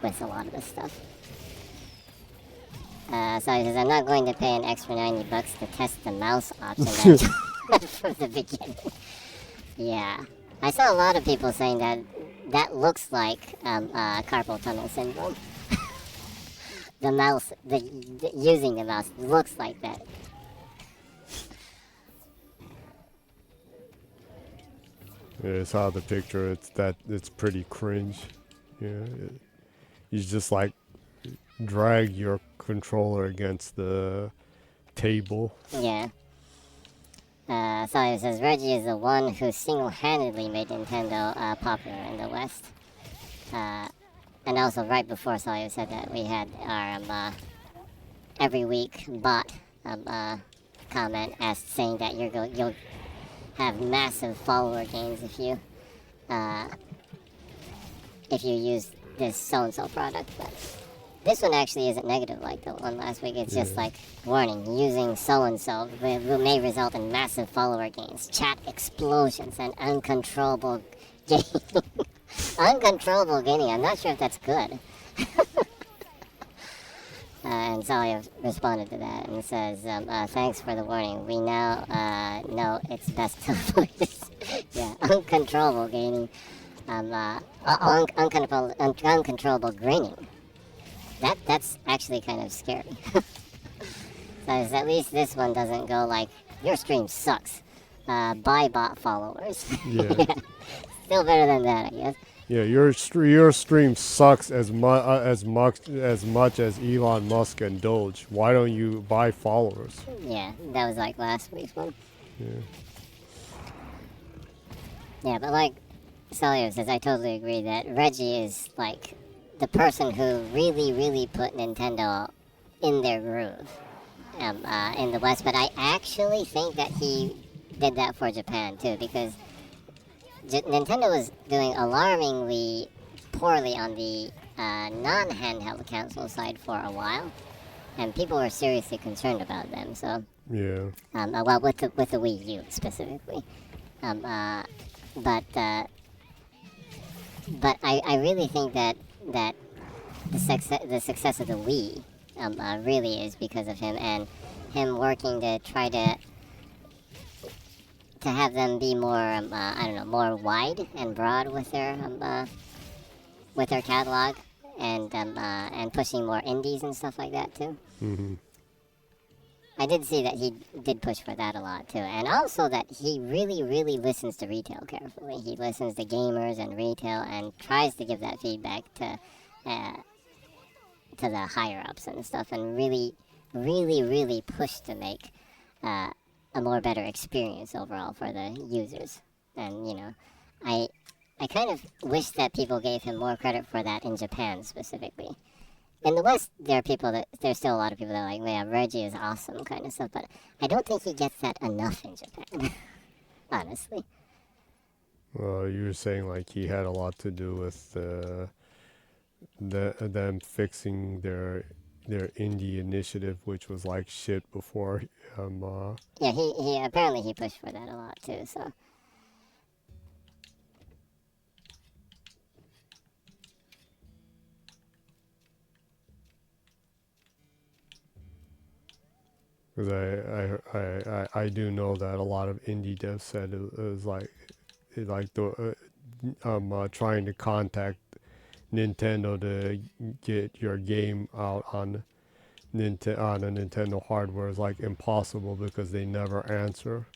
with a lot of this stuff. So he says, I'm not going to pay an extra $90 to test the mouse option from the beginning. Yeah. I saw a lot of people saying that looks like carpal tunnel syndrome. The mouse, using the mouse looks like that. Yeah, it's how the picture. It's pretty cringe. Yeah, you just like drag your controller against the table. Yeah. So it says Reggie is the one who single-handedly made Nintendo popular in the West. And also right before Sawyer said that, we had our every week bot comment saying that you'll have massive follower gains if you use this so-and-so product. But this one actually isn't negative like the one last week. It's just like, warning, using so-and-so may result in massive follower gains, chat explosions, and uncontrollable gaming. Uncontrollable gaming, I'm not sure if that's good. And Sawyer responded to that and says, thanks for the warning. We now know it's best to avoid this. Yeah, uncontrollable gaming. Uncontrollable grinning. That's actually kind of scary. So at least this one doesn't go like, your stream sucks. Buy bot followers. Yeah. Still better than that, I guess. Yeah, your stream sucks as much as Elon Musk and Doge. Why don't you buy followers? Yeah, that was like last week's one. Yeah. Yeah, but like Celio says, I totally agree that Reggie is like the person who really put Nintendo in their groove in the West. But I actually think that he did that for Japan too, because Nintendo was doing alarmingly poorly on the non-handheld console side for a while, and people were seriously concerned about them. So Yeah. well, with the Wii U specifically, but I really think that the success of the Wii really is because of him, and him working to try to have them be more I don't know, more wide and broad with their catalog, and pushing more indies and stuff like that too. Mm-hmm. I did see that he did push for that a lot too, and also that he really, really listens to retail carefully. He listens to gamers and retail and tries to give that feedback to the higher ups and stuff, and really, really, really push to make a more better experience overall for the users. And you know, I kind of wish that people gave him more credit for that in Japan specifically. In the West, there's still a lot of people that are like, yeah, Reggie is awesome kind of stuff, but I don't think he gets that enough in Japan, honestly. Well, you were saying like he had a lot to do with them fixing their indie initiative, which was like shit before. Yeah, he apparently he pushed for that a lot too, so. Because I do know that a lot of indie devs said it was like trying to contact Nintendo to get your game out on a Nintendo hardware is like impossible because they never answer.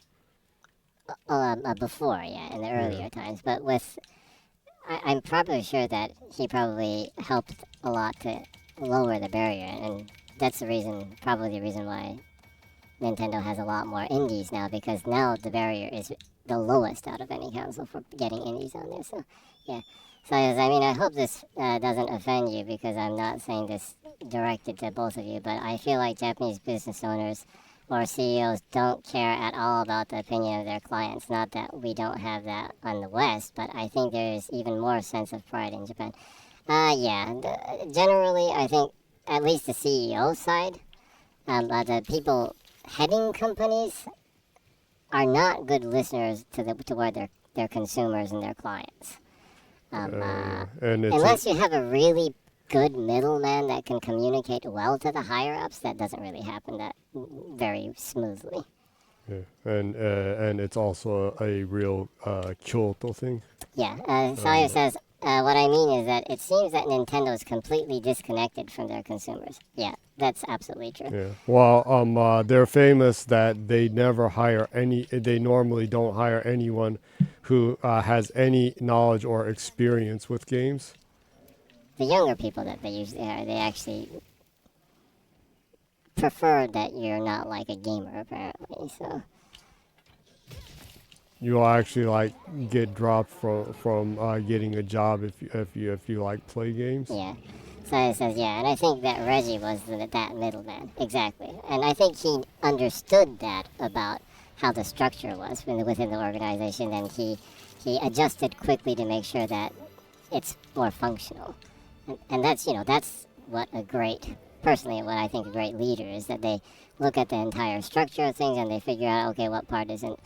Before, yeah, in the earlier times, but I'm probably sure that he probably helped a lot to lower the barrier, and that's probably the reason why Nintendo has a lot more indies now, because now the barrier is the lowest out of any console for getting indies on there. So, yeah. So, I mean, I hope this doesn't offend you, because I'm not saying this directed to both of you, but I feel like Japanese business owners or CEOs don't care at all about the opinion of their clients. Not that we don't have that on the West, but I think there's even more sense of pride in Japan. Generally, I think at least the CEO side, the people heading companies are not good listeners to their consumers and their clients. And unless you have a really good middleman that can communicate well to the higher ups, that doesn't really happen that very smoothly. Yeah, and it's also a real Kyoto thing. Yeah, Sawyer says, what I mean is that it seems that Nintendo is completely disconnected from their consumers. Yeah, that's absolutely true. Yeah. Well, they're famous that they normally don't hire anyone who has any knowledge or experience with games. The younger people that they usually hire, they actually prefer that you're not like a gamer, apparently. So you'll actually like get dropped from getting a job if you like play games. Yeah. So it says, yeah, and I think that Reggie was that middleman. Exactly. And I think he understood that about how the structure was within the organization, and he adjusted quickly to make sure that it's more functional. And that's what what I think a great leader is, that they look at the entire structure of things and they figure out, okay, what part isn't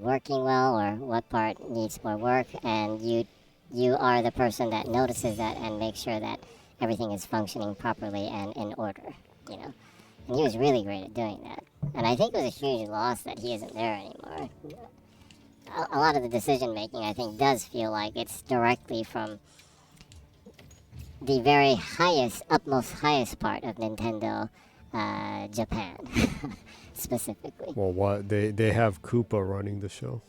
working well, or what part needs more work, and you are the person that notices that and makes sure that everything is functioning properly and in order, And he was really great at doing that. And I think it was a huge loss that he isn't there anymore. A lot of the decision making, I think, does feel like it's directly from the very utmost highest part of Nintendo Japan, specifically. Well, what they have Koopa running the show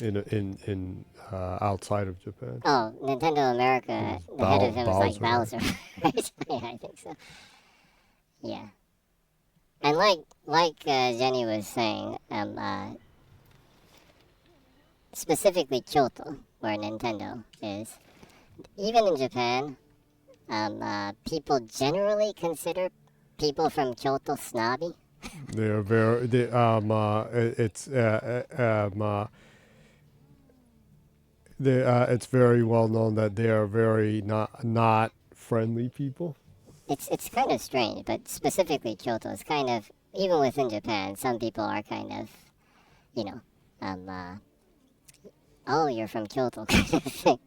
in outside of Japan. Oh, Nintendo America, the head of him is like Bowser, right? Yeah, I think so. Yeah. And like Jenny was saying, specifically Kyoto, where Nintendo is, even in Japan, people generally consider people from Kyoto snobby. They're very. It's very well known that they are very not friendly people. It's kind of strange, but specifically Kyoto is kind of, even within Japan, some people are kind of, you know, oh, you're from Kyoto kind of thing.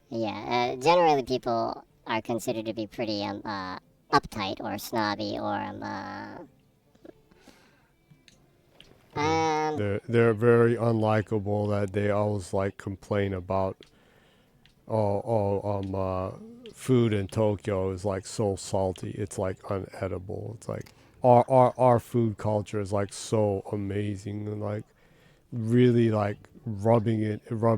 Yeah, generally people are considered to be pretty uptight or snobby or They're very unlikable. That they always like complain about. Food in Tokyo is like so salty. It's like unedible. It's like our food culture is like so amazing and like really like rub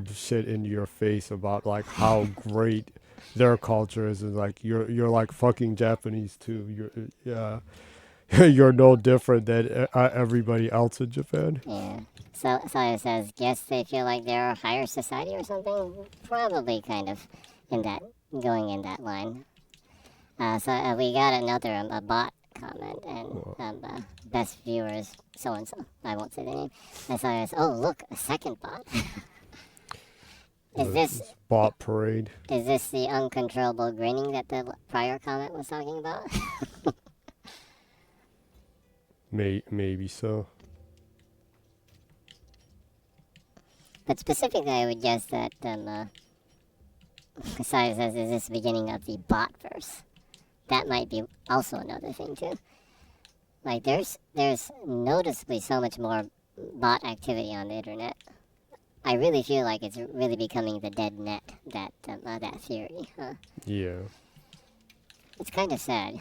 shit into your face about like how great their culture is, and like you're like fucking Japanese too. You're no different than everybody else in Japan. yeah. So it says, guess they feel like they're a higher society or something. Probably kind of going in that line. So we got another a bot comment, and best viewers so and so. I won't say the name. And so it's, oh look, a second bot. Is this bot parade? Is this the uncontrollable grinning that the prior comment was talking about? Maybe so. But specifically, I would guess that Kasai says, is this the beginning of the bot verse? That might be also another thing too. Like there's noticeably so much more bot activity on the internet. I really feel like it's really becoming the dead net, that theory. Huh? Yeah. It's kind of sad.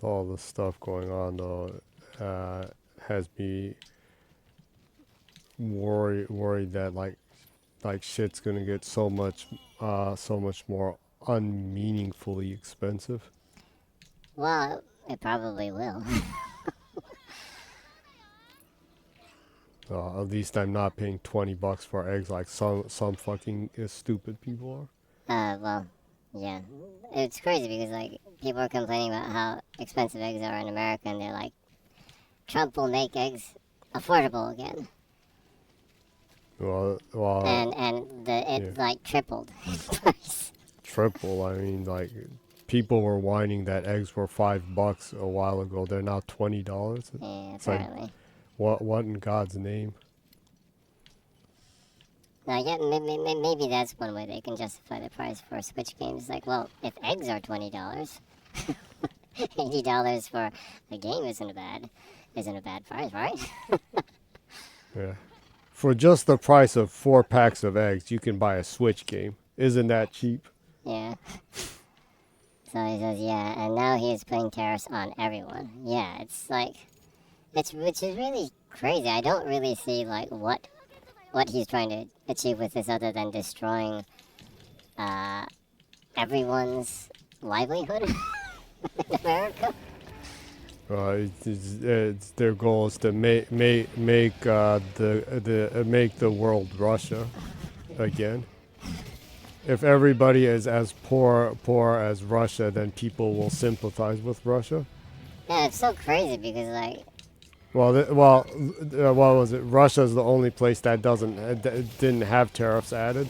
All the stuff going on though has me worried that like shit's gonna get so much more unmeaningfully expensive. Well, it probably will. At least I'm not paying $20 for eggs like some fucking stupid people are. Well, yeah. It's crazy because, like, people are complaining about how expensive eggs are in America, and they're like, Trump will make eggs affordable again. Well, it like tripled in price. Triple. I mean, like, people were whining that eggs were $5 a while ago. They're now $20. Yeah, It's apparently. like, what in God's name? Now, yeah, maybe that's one way they can justify the price for Switch games. Like, well, if eggs are $20, $80 for a game isn't a bad price, right? Yeah. For just the price of 4 packs of eggs, you can buy a Switch game. Isn't that cheap? Yeah. So he says, yeah, and now he is putting tariffs on everyone. Yeah, it's like, which is really crazy. I don't really see like what he's trying to achieve with this other than destroying everyone's livelihood in America. It's their goal is to make the world Russia again. If everybody is as poor as Russia, then people will sympathize with Russia. Yeah, it's so crazy because like. What was it? Russia's the only place that didn't have tariffs added.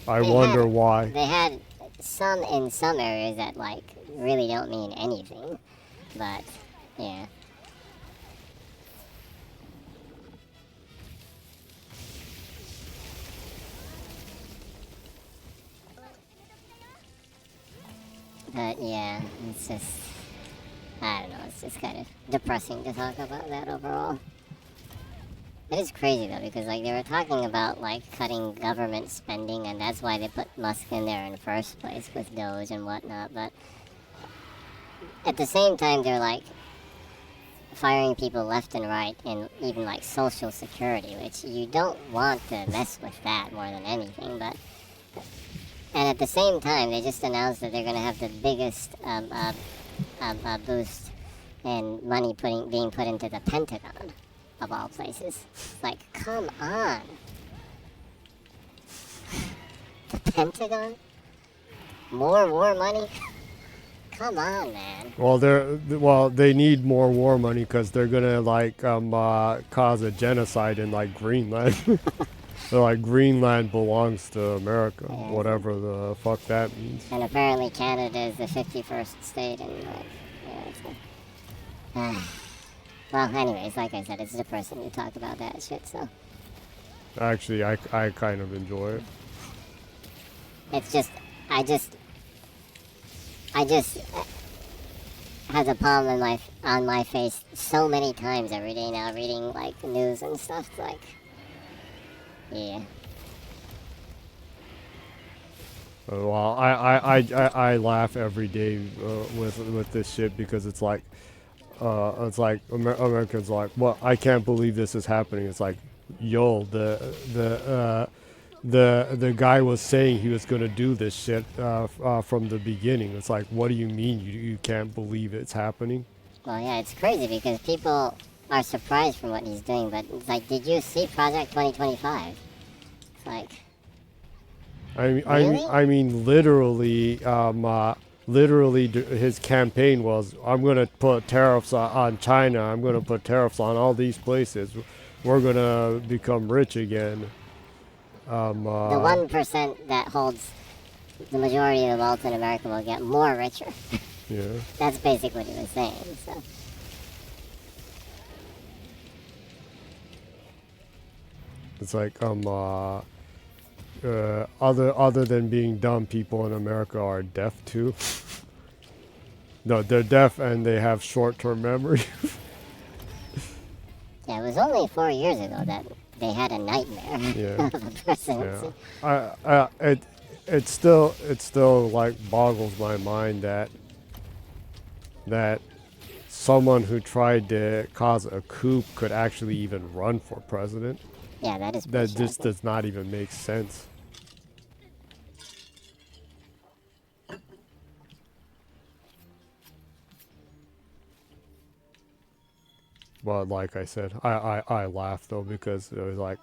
I wonder why. They had some in some areas that like really don't mean anything, but yeah. But yeah, it's just, I don't know, it's just kind of depressing to talk about that overall. It is crazy though, because like they were talking about like cutting government spending, and that's why they put Musk in there in the first place with Doge and whatnot, but at the same time they're like firing people left and right, and even like social security, which you don't want to mess with that more than anything, but and at the same time they just announced that they're going to have the biggest boost in money being put into the Pentagon. Of all places. Like, come on. The Pentagon? More war money? Come on, man. Well, they need more war money because they're gonna like cause a genocide in like Greenland. So like Greenland belongs to America, Yeah. whatever the fuck that means. And apparently Canada is the 51st state in yeah, well, anyways, like I said, it's depressing to talk about that shit, so. Actually, I kind of enjoy it. It's just, I just have a palm on my face so many times every day now, reading like news and stuff, like, yeah. Well, I laugh every day with this shit because it's like Americans are like, well, I can't believe this is happening. It's like, yo, the guy was saying he was gonna do this shit from the beginning. It's like, what do you mean you can't believe it's happening? Well, yeah, it's crazy because people are surprised from what he's doing, but it's like, did you see Project 2025? It's like, I mean, literally, his campaign was, I'm going to put tariffs on China. I'm going to put tariffs on all these places. We're going to become rich again. the 1% that holds the majority of the wealth in America will get more richer. Yeah. That's basically what he was saying, so. It's like, other than being dumb, people in America are deaf too. No, they're deaf and they have short-term memory. Yeah, it was only 4 years ago that they had a nightmare Yeah. of a presidency. Yeah. It still like boggles my mind that someone who tried to cause a coup could actually even run for president. Yeah, that is That shocking. just does not even make sense. But like I said, I laughed though because it was like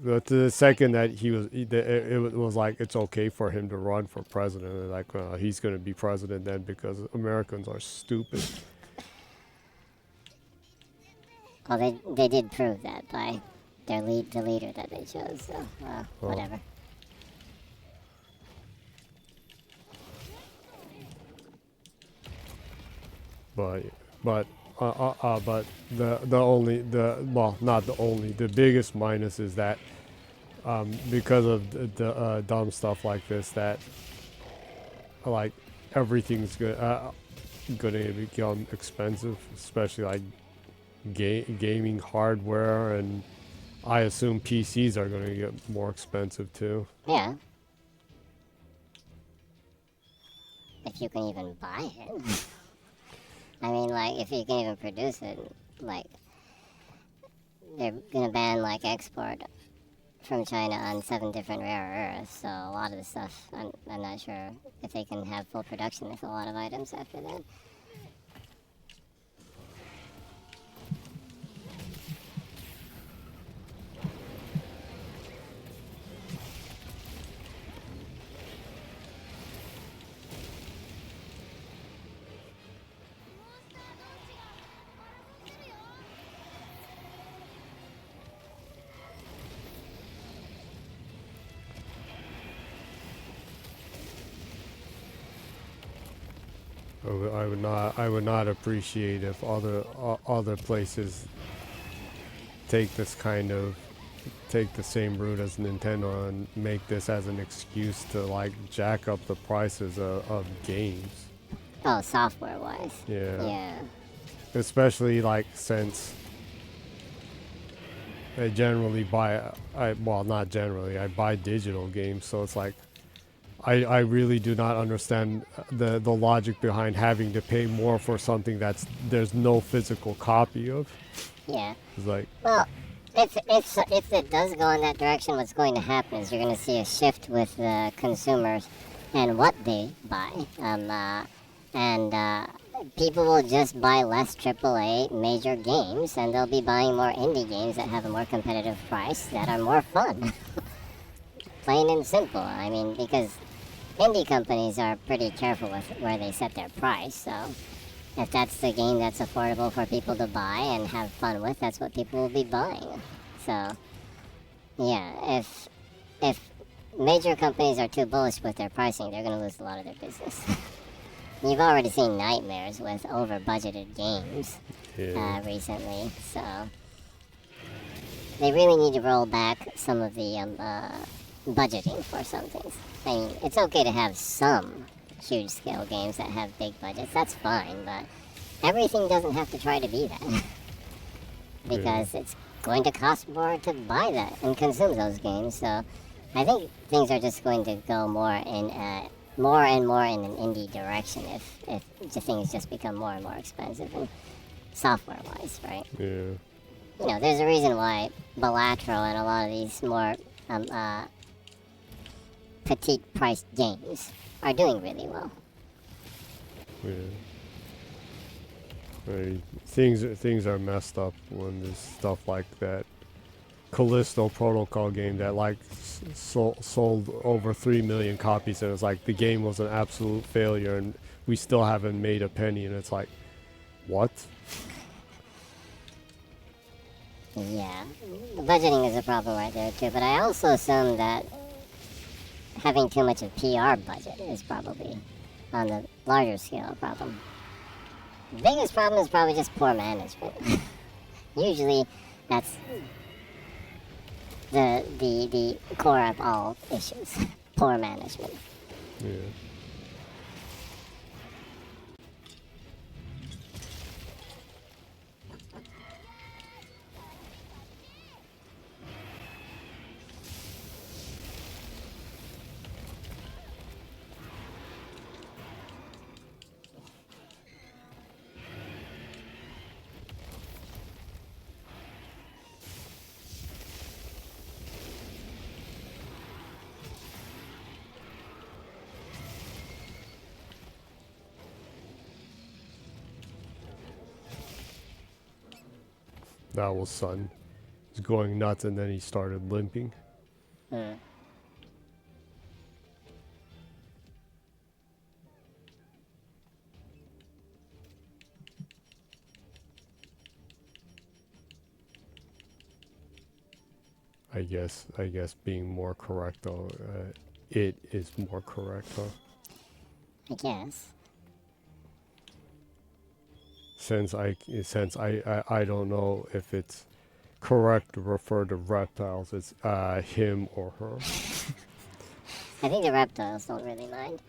the second that it was like it's okay for him to run for president. And like he's gonna be president then because Americans are stupid. Well, they did prove that by the leader that they chose, so, whatever. But the biggest minus is that because of the dumb stuff like this, that like everything's gonna become expensive, especially like gaming hardware, and I assume PCs are gonna get more expensive too. Yeah. If you can even buy it. I mean, like, if you can even produce it, like, they're gonna ban, like, export from China on 7 different rare earths, so a lot of the stuff, I'm not sure if they can have full production with a lot of items after that. I would not appreciate if other places take the same route as Nintendo and make this as an excuse to like jack up the prices of games. Oh, software wise. Yeah. Yeah. Especially like since I generally not generally, I buy digital games, so it's like I really do not understand the logic behind having to pay more for something there's no physical copy of. Yeah. It's like, well, if it does go in that direction, what's going to happen is you're going to see a shift with consumers and what they buy. People will just buy less AAA major games, and they'll be buying more indie games that have a more competitive price that are more fun. Plain and simple. I mean, because indie companies are pretty careful with where they set their price, so if that's the game that's affordable for people to buy and have fun with, that's what people will be buying. So, yeah, if major companies are too bullish with their pricing, they're going to lose a lot of their business. You've already seen nightmares with over-budgeted games recently, so they really need to roll back some of the budgeting for some things. I mean, it's okay to have some huge-scale games that have big budgets. That's fine, but everything doesn't have to try to be that. Because it's going to cost more to buy that and consume those games. So I think things are just going to go more and more in an indie direction if the things just become more and more expensive and software-wise, right? yeah. You know, there's a reason why Balatro and a lot of these more petite-priced games are doing really well. Yeah. Things are messed up when there's stuff like that. Callisto Protocol game that like sold over 3 million copies, and it's like the game was an absolute failure, and we still haven't made a penny, and it's like, what? Yeah, budgeting is a problem right there too, but I also assume that having too much of PR budget is probably on the larger scale problem. The biggest problem is probably just poor management. Usually that's the core of all issues. Poor management. Yeah. That was Sun. He was going nuts, and then he started limping. I guess being more correct though, it is more correct, huh? I guess. Since I don't know if it's correct to refer to reptiles as him or her. I think the reptiles don't really mind.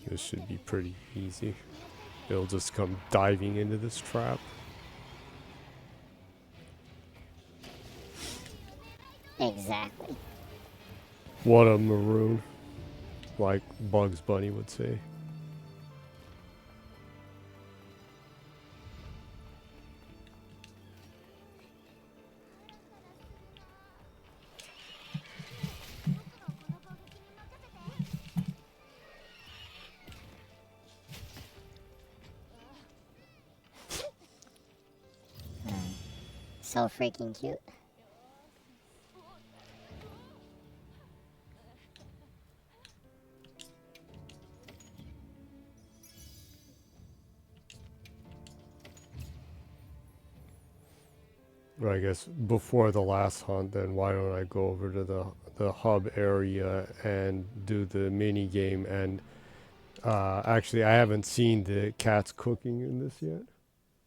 This should be pretty easy. It'll just come diving into this trap. Exactly. What a maroon. Like Bugs Bunny would say. So freaking cute. I guess before the last hunt, then why don't I go over to the hub area and do the mini game? And actually, I haven't seen the cats cooking in this yet.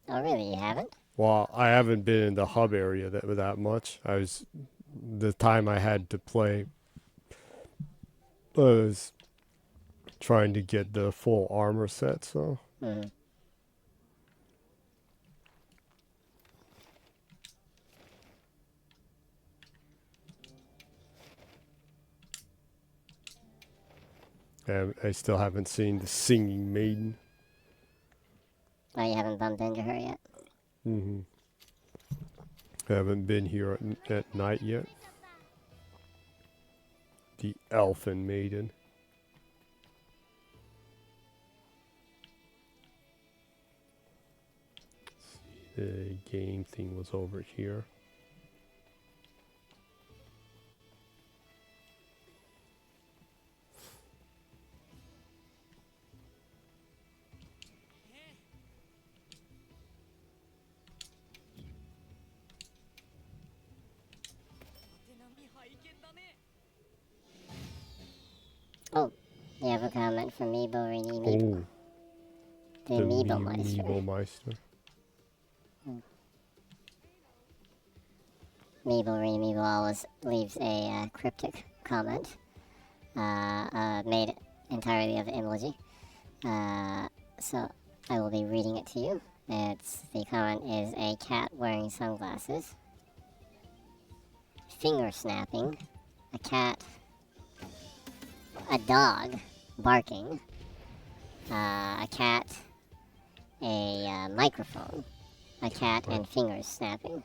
Oh, really? You haven't? Well, I haven't been in the hub area that much. The time I had to play was trying to get the full armor set, so. Mm-hmm. I still haven't seen the singing maiden. Oh, you haven't bumped into her yet? Mm-hmm. I haven't been here at night yet. The elfin maiden. The game thing was over here. Oh, you have a comment from Meebo Rainy Meebo. The Meebo Meister. Meebo Meister. Meebo Rainy Meebo always leaves a cryptic comment made entirely of emoji. So I will be reading it to you. The comment is a cat wearing sunglasses, finger snapping, a dog barking, a cat, a microphone, a cat, and fingers snapping.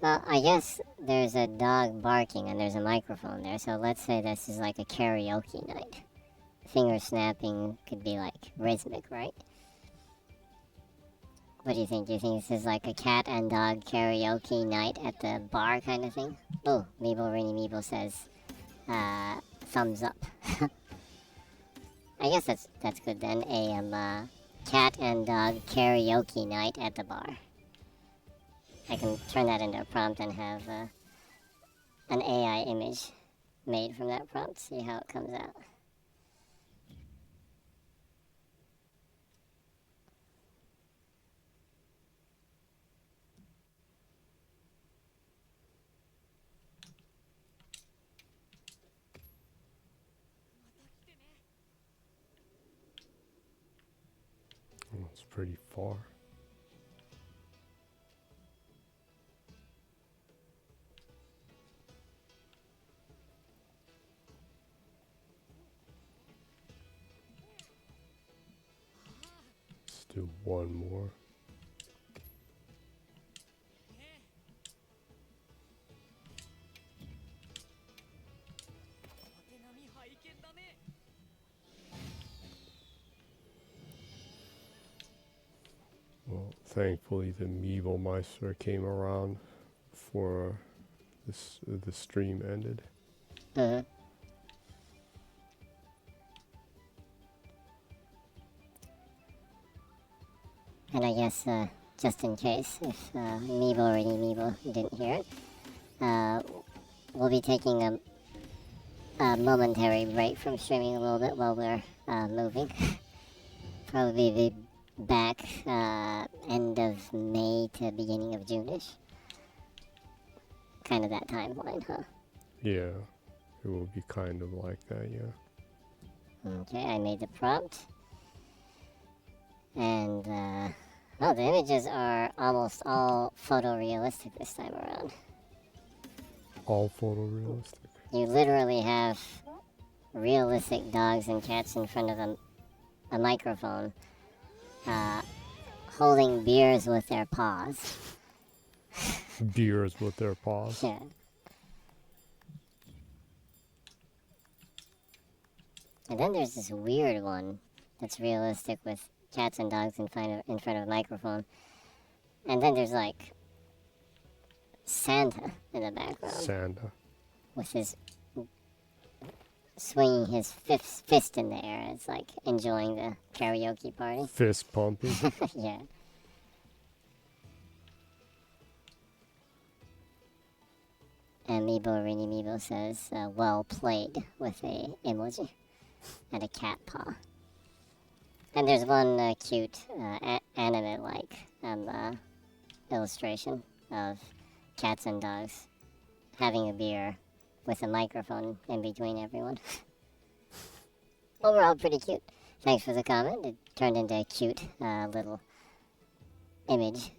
Well, I guess there's a dog barking and there's a microphone there, so let's say this is like a karaoke night. Finger snapping could be like rhythmic, right? What do you think? Do you think this is like a cat and dog karaoke night at the bar kind of thing? Oh, Meebo Rainy Meebo says, thumbs up. I guess that's good then. A cat and dog karaoke night at the bar. I can turn that into a prompt and have an AI image made from that prompt. See how it comes out. Oh, it's pretty far. Let's do one more. Well, thankfully the Meebo Meister came around before the stream ended. Mm-hmm. And I guess, just in case, if Meebo or Meebo didn't hear it, we'll be taking a momentary break from streaming a little bit while we're moving. Probably be back end of May to beginning of June-ish. Kind of that timeline, huh? Yeah, it will be kind of like that, yeah. Okay, I made the prompt. And, well, the images are almost all photorealistic this time around. All photorealistic. You literally have realistic dogs and cats in front of a microphone, holding beers with their paws. Beers with their paws. Yeah. And then there's this weird one that's realistic with cats and dogs in front of a microphone. And then there's like Santa in the background. Santa. With his swinging his fist in the air. It's like enjoying the karaoke party. Fist pumping. Yeah. Amiibo Rini Amiibo says, well played, with a emoji and a cat paw. And there's one cute anime-like illustration of cats and dogs having a beer with a microphone in between everyone. Overall, pretty cute. Thanks for the comment. It turned into a cute little image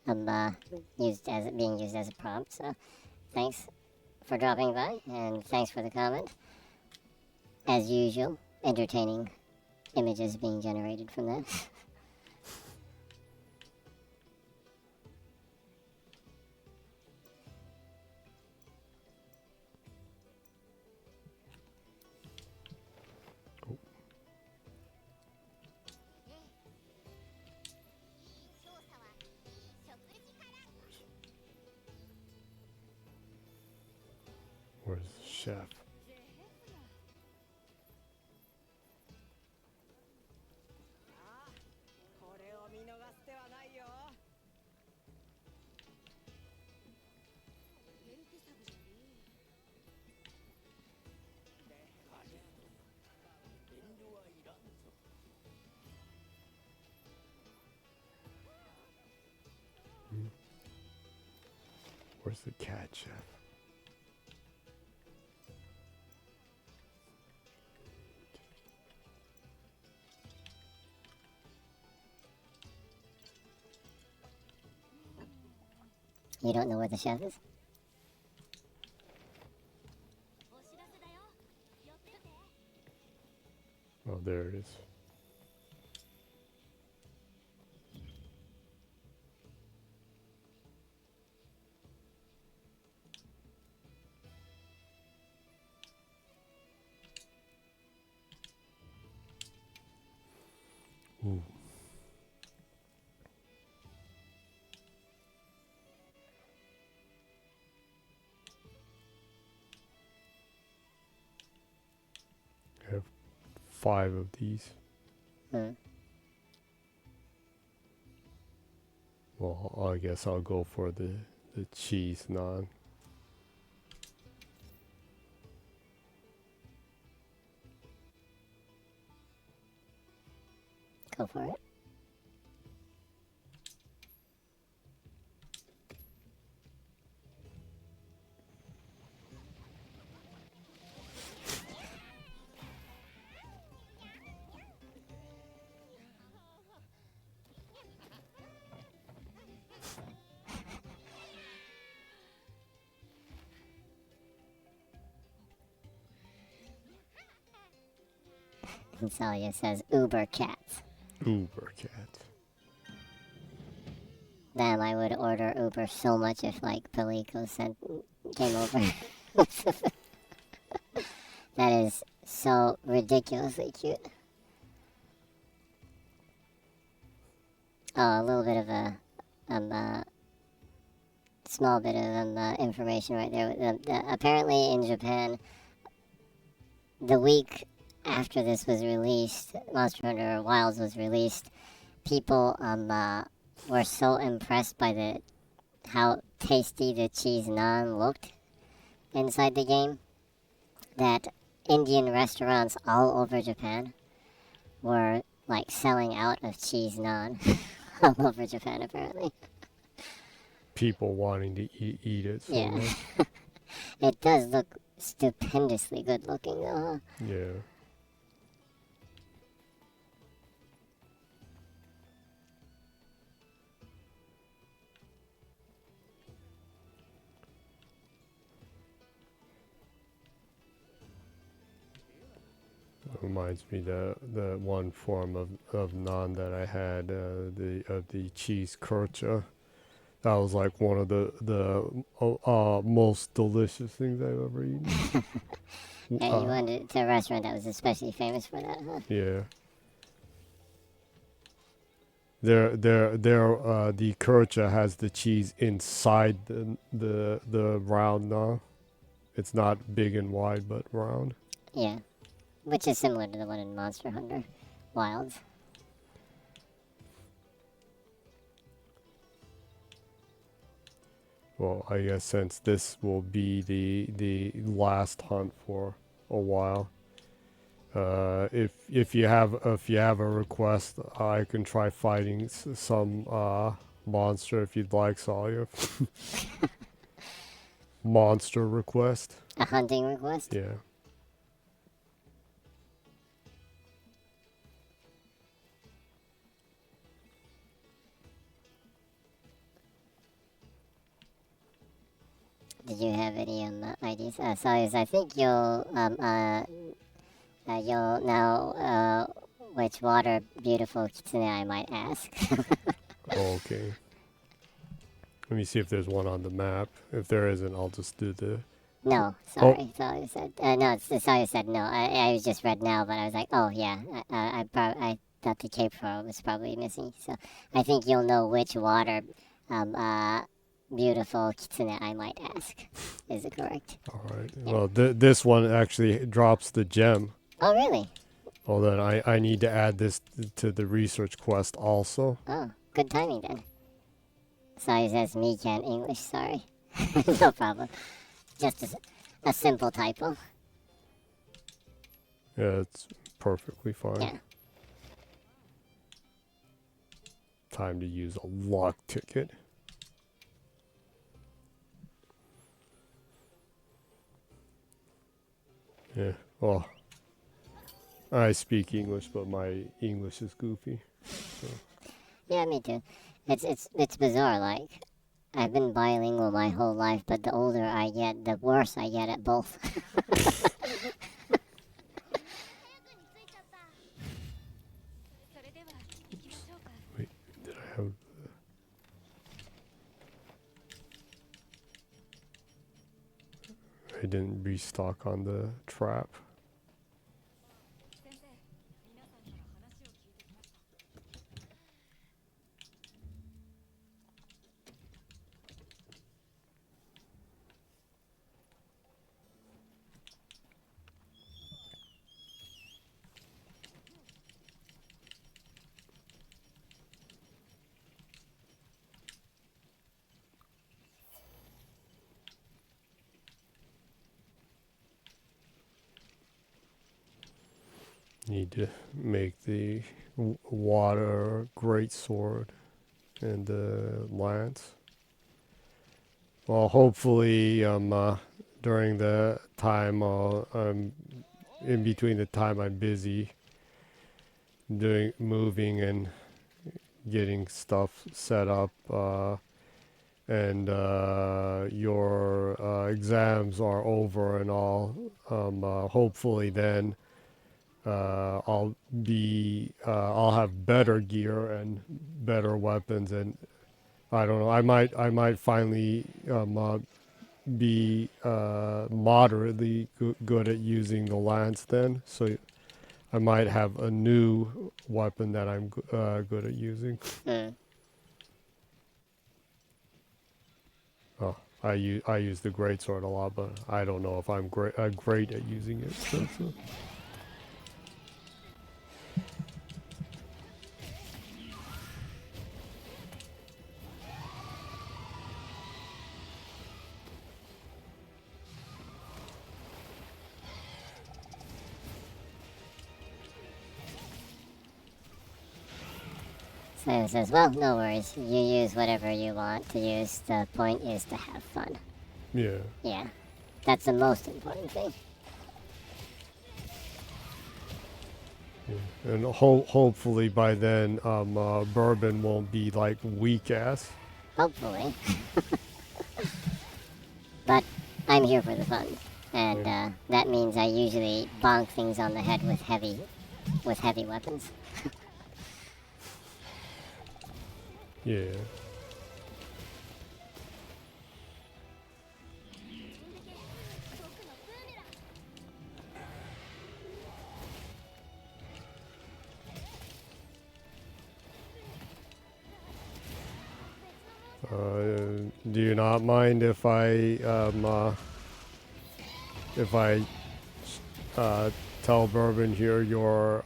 being used as a prompt. So thanks for dropping by, and thanks for the comment. As usual, entertaining images being generated from that. Where's the chef? Where's the cat chef? You don't know where the chef is? Oh, there it is. Ooh. I have 5 of these. Well, I guess I'll go for the cheese naan. Go for it. And Celia says Uber cats. Uber cat. Damn, I would order Uber so much if, like, Palico came over. That is so ridiculously cute. Oh, a little bit of a small bit of information right there. Apparently in Japan, the week after this was released, Monster Hunter Wilds was released, people were so impressed by how tasty the cheese naan looked inside the game that Indian restaurants all over Japan were like selling out of cheese naan all over Japan apparently. People wanting to eat it so Yeah. much. It does look stupendously good looking though. Yeah. Reminds me the one form of naan that I had, the cheese kurcha. That was like one of the most delicious things I've ever eaten. Yeah, you went to a restaurant that was especially famous for that, huh? Yeah. The kurcha has the cheese inside the round naan. It's not big and wide, but round. Yeah. Which is similar to the one in Monster Hunter Wilds. Well, I guess since this will be the last hunt for a while, if you have a request, I can try fighting some monster if you'd like, Sawyer. Monster request. A hunting request? Yeah. Did you have any ideas? Sayus, I think you'll know which water beautiful kitsune I might ask. Okay. Let me see if there's one on the map. If there isn't, I'll just do the... No, sorry. Sayus said no. Sayus said no. I just read now, but I was like, oh yeah. I thought the cape fur was probably missing. So I think you'll know which water beautiful kitsune I might ask. Is it correct? All right. Yeah. Well, this one actually drops the gem. Oh really? Well, then I need to add this to the research quest also. Oh, good timing then. Sorry, says me can't English, sorry. No problem. Just a simple typo. Yeah, it's perfectly fine. Yeah. Time to use a lock ticket. Yeah, well, I speak English, but my English is goofy. So. Yeah, me too. It's bizarre, like, I've been bilingual my whole life, but the older I get, the worse I get at both. Wait, did I have... I didn't restock on the trap. Need to make the water greatsword and the lance. Well, hopefully, during the time in between the time I'm busy moving and getting stuff set up, and your exams are over and all. Hopefully, then. I'll have better gear and better weapons, and I don't know. I might finally be moderately good at using the lance then. So I might have a new weapon that I'm good at using. Oh, I use the greatsword a lot, but I don't know if I'm great at using it. So. So says, well, no worries. You use whatever you want to use. The point is to have fun. Yeah. Yeah. That's the most important thing. Yeah. And hopefully by then, Bourbon won't be like weak ass. Hopefully. But I'm here for the fun. And that means I usually bonk things on the head with heavy weapons. Yeah. Do you not mind if I tell Bourbon here your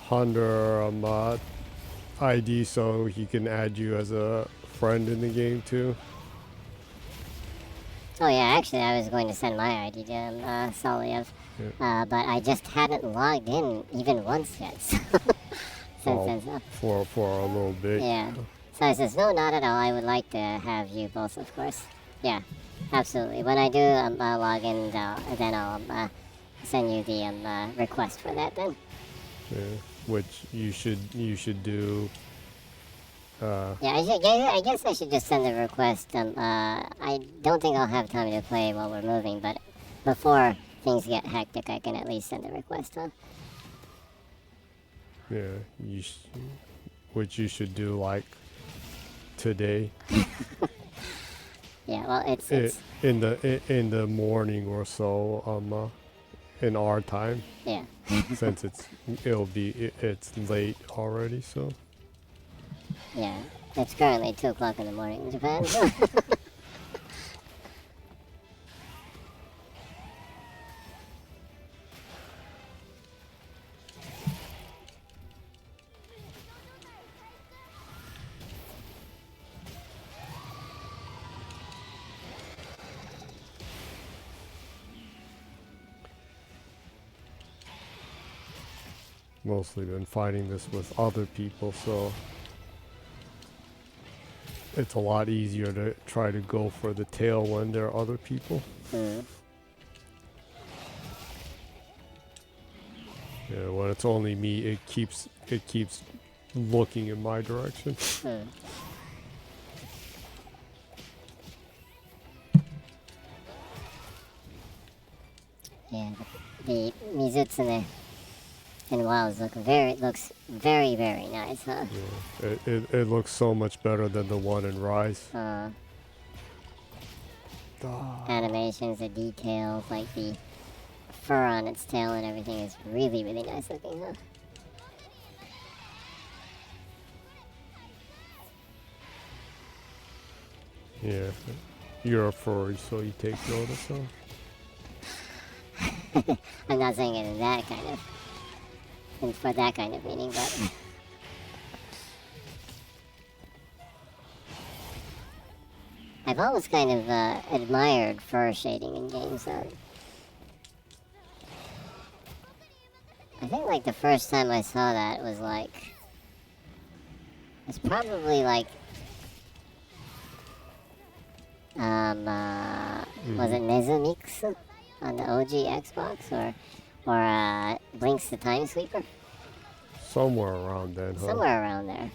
Hunter ID so he can add you as a friend in the game too? Oh yeah, actually I was going to send my ID to him, Soliev. But I just hadn't logged in even once yet. For a little bit. Yeah. So I says, no, not at all. I would like to have you both, of course. Yeah, absolutely. When I do log in, then I'll send you the request for that then. Yeah, which you should do. Yeah, I guess I should just send the request. I don't think I'll have time to play while we're moving, but before things get hectic, I can at least send a request, huh? Yeah, which you should do like today. Yeah, well, it's in the morning or so, in our time. Yeah. Since it's late already, so. Yeah, it's currently 2 o'clock in the morning in Japan. Mostly been fighting this with other people, so it's a lot easier to try to go for the tail when there are other people. Mm. Yeah, when it's only me, it keeps looking in my direction. Mm. Yeah, the Mizutsune and WoWs looks very, very nice, huh? Yeah, it looks so much better than the one in Rise. Animations, the details, like the fur on its tail and everything is really, really nice looking, huh? Yeah, you're a furry, so you take notice, huh? I'm not saying it in that kind of, for that kind of meaning, but I've always kind of admired fur shading in games. I think like the first time I saw that was like, it's probably like, was it Nezumix on the OG Xbox or Blinks the Time Sweeper? Somewhere around then, huh? Somewhere around there.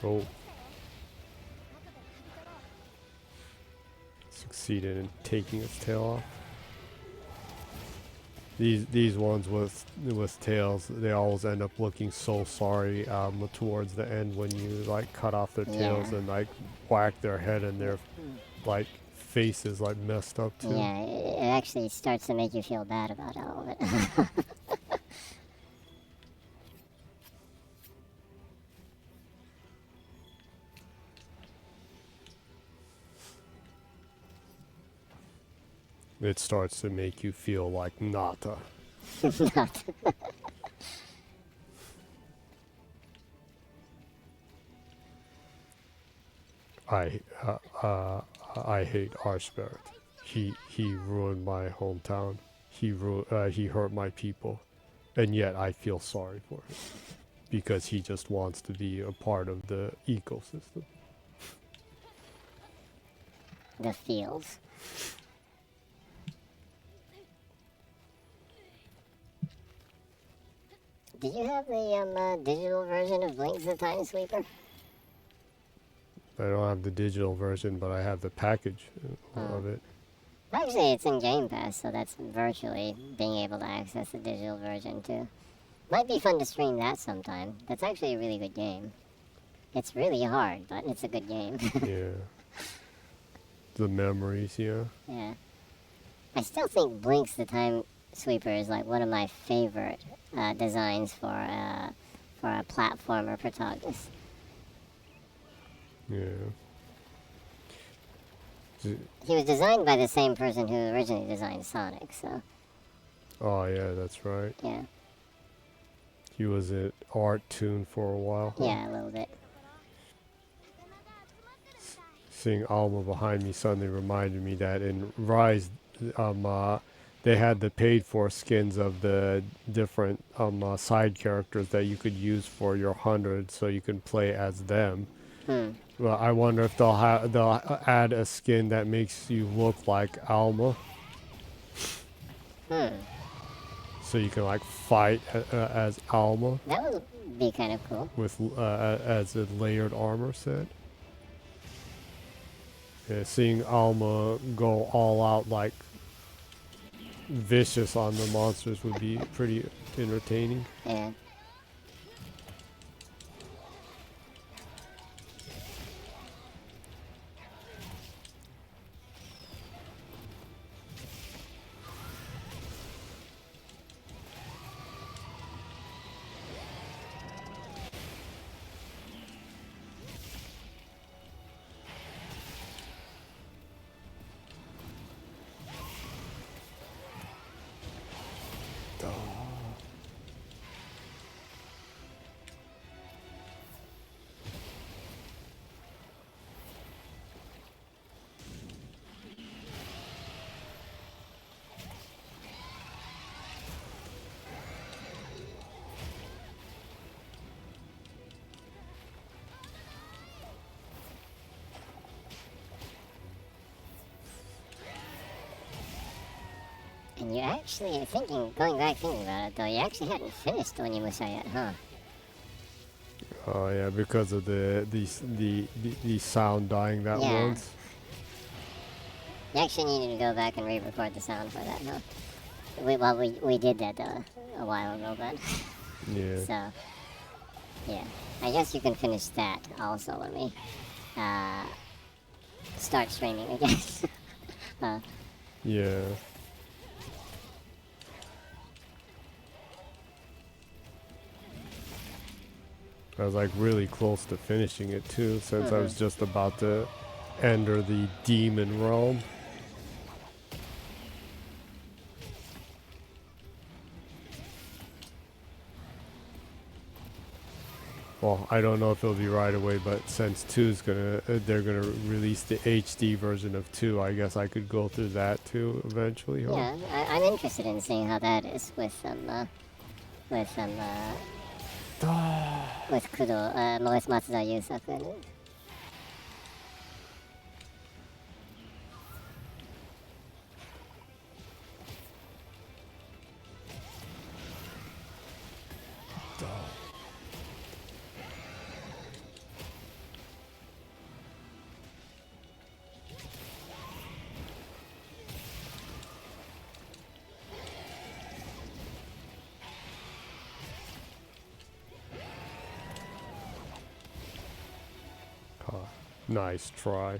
Oh. Succeeded in taking its tail off. These ones with tails, they always end up looking so sorry towards the end when you like cut off their tails and like whack their head and their like face is like messed up too. Yeah, it actually starts to make you feel bad about all of it. It starts to make you feel like Nata. I hate Archbert. He ruined my hometown. He hurt my people, and yet I feel sorry for him because he just wants to be a part of the ecosystem. The feels. Did you have the digital version of Blinks the Time Sweeper? I don't have the digital version, but I have the package of it. Actually, it's in Game Pass, so that's virtually being able to access the digital version too. Might be fun to stream that sometime. That's actually a really good game. It's really hard, but it's a good game. Yeah. The memories, yeah. Yeah. I still think Blinks the Time Sweeper is like one of my favorite designs for a platformer protagonist. Yeah. He was designed by the same person who originally designed Sonic, so Oh yeah, that's right. yeah. He was at Art Tune for a while. Yeah, a little bit. Seeing Alma behind me suddenly reminded me that in Rise, they had the paid-for skins of the different side characters that you could use for your 100, so you can play as them. Well, I wonder if they'll add a skin that makes you look like Alma, so you can like fight as Alma That would be kind of cool. with as a layered armor set. Yeah, seeing Alma go all out like vicious on the monsters would be pretty entertaining. Yeah. And you actually thinking about it though, you actually hadn't finished Onimusha yet, huh? Oh yeah, because of the sound dying that Yeah. once. You actually needed to go back and re-record the sound for that, huh? We did that a while ago, but Yeah. so yeah. I guess you can finish that also when we start streaming again. Yeah. I was like really close to finishing it too, since I was just about to enter the demon realm. Well, I don't know if it'll be right away, but since 2's they're gonna release the HD version of 2, I guess I could go through that too eventually. Huh? Yeah, I'm interested in seeing how that is with with Kudo, with Matsuda Yusaku. Nice try.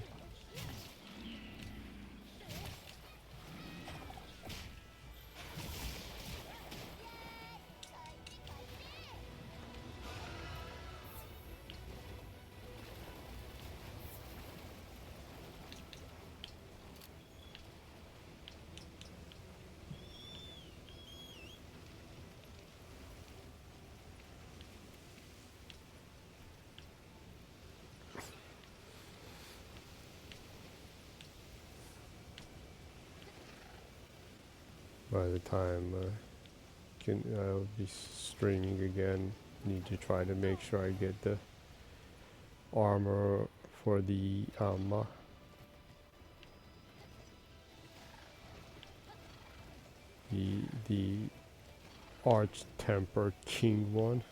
By the time I'll be streaming again, need to try to make sure I get the armor for the Arch Temper King one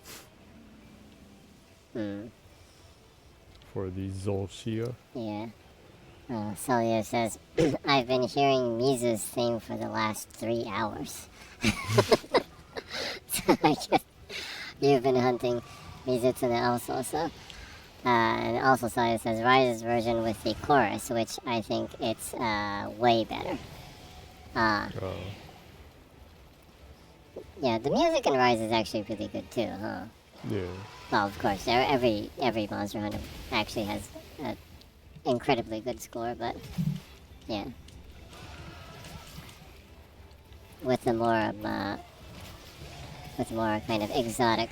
for the Zolshia. Yeah. Celia says, I've been hearing Mizu's theme for the last 3 hours. So I guess you've been hunting Mizutsune also, so. And also Celia says, Rise's version with the chorus, which I think it's way better. Yeah, the music in Rise is actually really good too, huh? Yeah. Well, of course, every Monster Hunter actually has a incredibly good score, but Yeah. With the more kind of exotic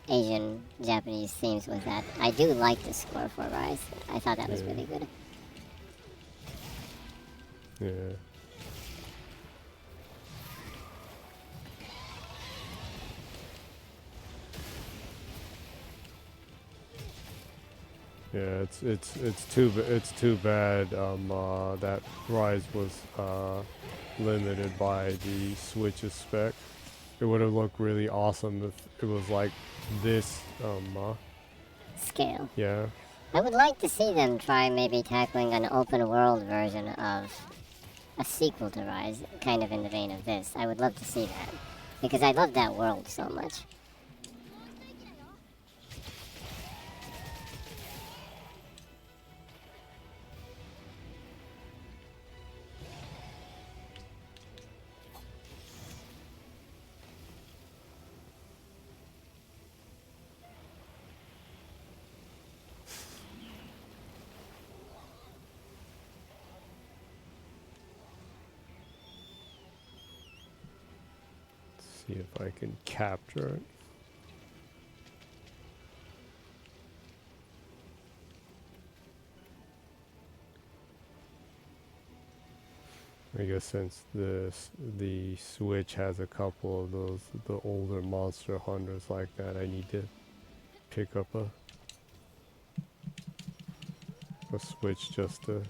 Asian Japanese themes with that. I do like the score for Rise. I thought that was really good. Yeah. Yeah, it's too bad that Rise was limited by the Switch's spec. It would have looked really awesome if it was like this Scale. Yeah. I would like to see them try maybe tackling an open world version of a sequel to Rise, kind of in the vein of this. I would love to see that, because I love that world so much. See if I can capture it. I guess since the Switch has a couple of those, the older Monster Hunters like that, I need to pick up a Switch just to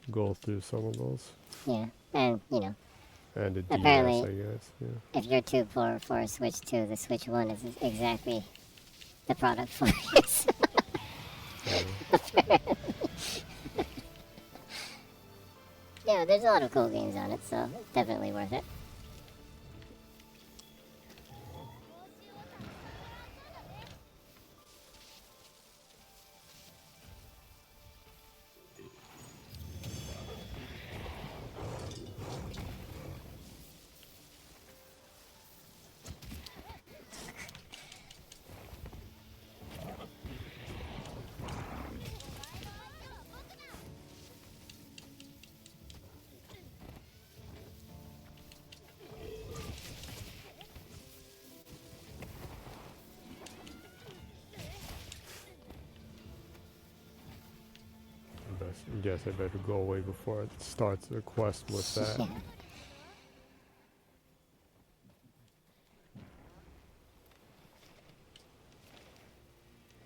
go through some of those. Yeah, and you know, And a DS, apparently, I guess. Yeah. if you're too poor for a Switch 2, the Switch 1 is exactly the product for it. Yeah, there's a lot of cool games on it, so definitely worth it. Guess I better go away before it starts the quest with that. Yeah.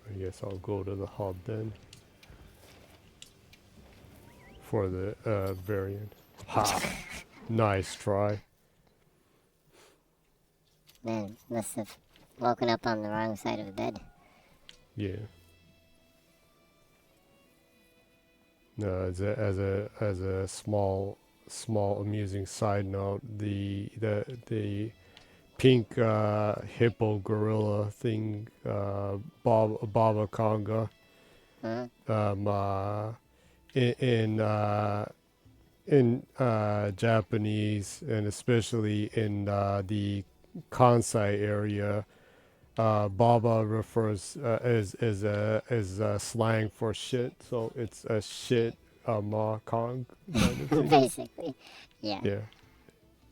I guess I'll go to the hub then. For the variant. Ha! Nice try. Man, must have woken up on the wrong side of the bed. Yeah. No, as a small amusing side note, the pink hippo gorilla thing, Baba Conga, in Japanese, and especially in the Kansai area, Baba refers as slang for shit, so it's a shit ma kong kind of thing. Basically, yeah. Yeah,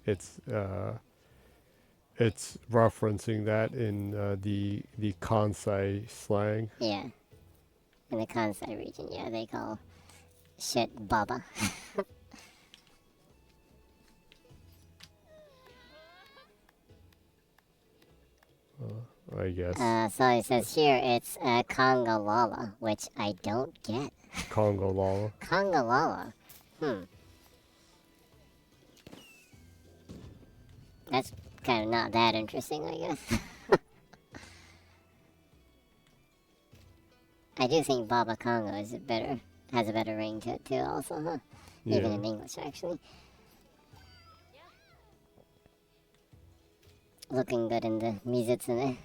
it's referencing that in the Kansai slang. Yeah. In the Kansai region, yeah, they call shit Baba. I guess So it says here it's Kongalala, which I don't get. Congo Lala. Kongalala. That's kind of not that interesting, I guess. I do think Baba Congo has a better ring to it too, also, huh? Even in English, actually. Looking good in the Mizutsune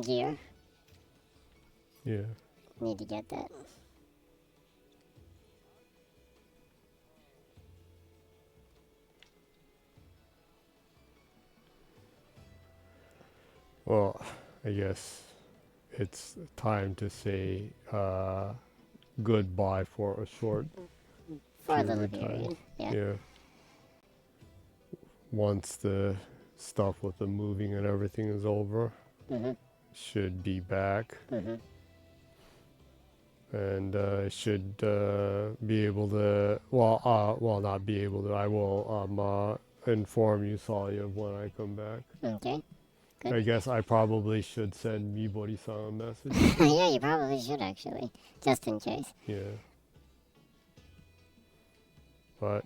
gear. Yeah. Need to get that. Well, I guess it's time to say goodbye for a short For a little period period. Yeah. Once the stuff with the moving and everything is over, should be back. And I should be able to, not be able to. I will inform you, Salia, when I come back. Okay. Good. I guess I probably should send Mibori-san a message. Yeah, you probably should actually, just in case. Yeah. But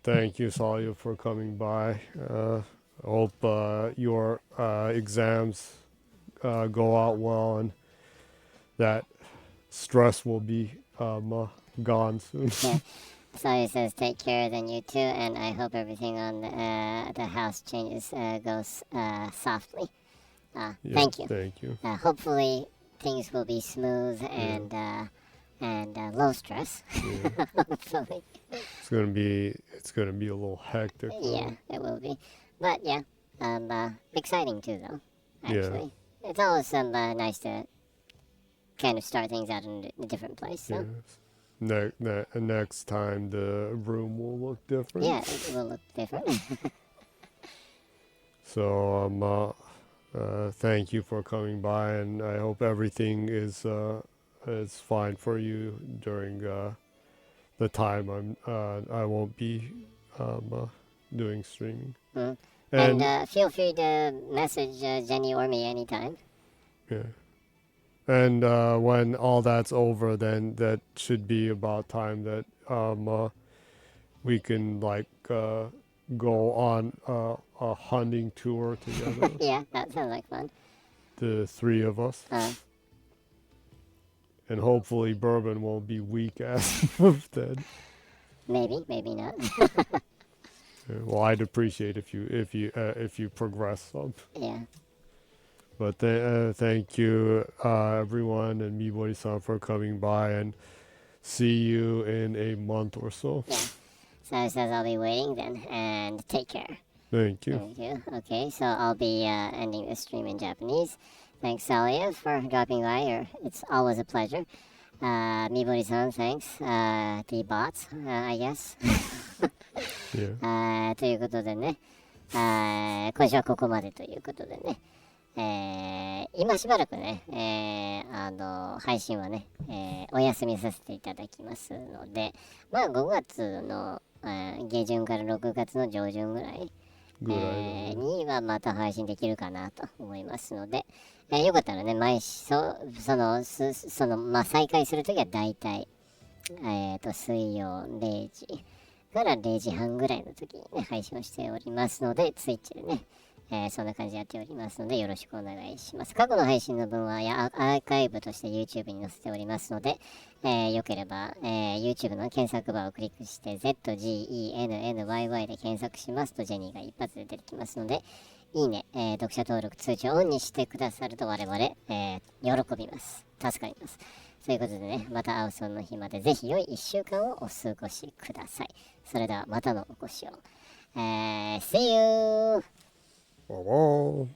thank you, Salia, for coming by. I hope your exams go out well and that stress will be gone soon. Yeah. Sawyer says, take care, then you too, and I hope everything on the house changes goes softly. Thank you. Thank you. Hopefully things will be smooth and low stress. Yeah. Hopefully. It's gonna be a little hectic. Yeah, it will be. But yeah, exciting too, though. Actually, it's always nice to kind of start things out in a different place. So. Next time the room will look different. Yeah, it will look different. So thank you for coming by, and I hope everything is fine for you during the time I won't be doing streaming. And feel free to message Jenny or me anytime. Yeah. And when all that's over, then that should be about time that we can go on a hunting tour together. Yeah, that sounds like fun. The three of us. And hopefully Bourbon won't be weak ass then. Maybe not. Well, I'd appreciate if you progress some. Yeah. But thank you, everyone, and Mibori-san for coming by, and see you in a month or so. Yeah. So it says I'll be waiting then, and take care. Thank you. Thank you. Okay, so I'll be ending the stream in Japanese. Thanks, Salia, for dropping by. It's always a pleasure. Mibori-san, thanks. The bots, I guess. Yeah. ということでね、今週はここまでということでね。今しばらくね、配信はね、お休みさせていただきますので、まあ5月の、下旬から6月の上旬ぐらい、にはまた配信できるかなと思いますので、よかったらね、再開するときはだいたい、水曜0時から0時半ぐらいの時にね、配信をしておりますので、Twitch でね、そんな感じでやっておりますので、よろしくお願いします。過去の配信の分はアーカイブとして YouTube に載せておりますので、よければ、YouTube の検索バーをクリックして zGennyy で検索しますとジェニーが一発で出てきますので、いいね、読者登録通知をオンにしてくださると我々、喜びます。助かります。ということでね、また会うその日までぜひ良い1週間をお過ごしください。それではまたのお越しを。See you! Bye-bye.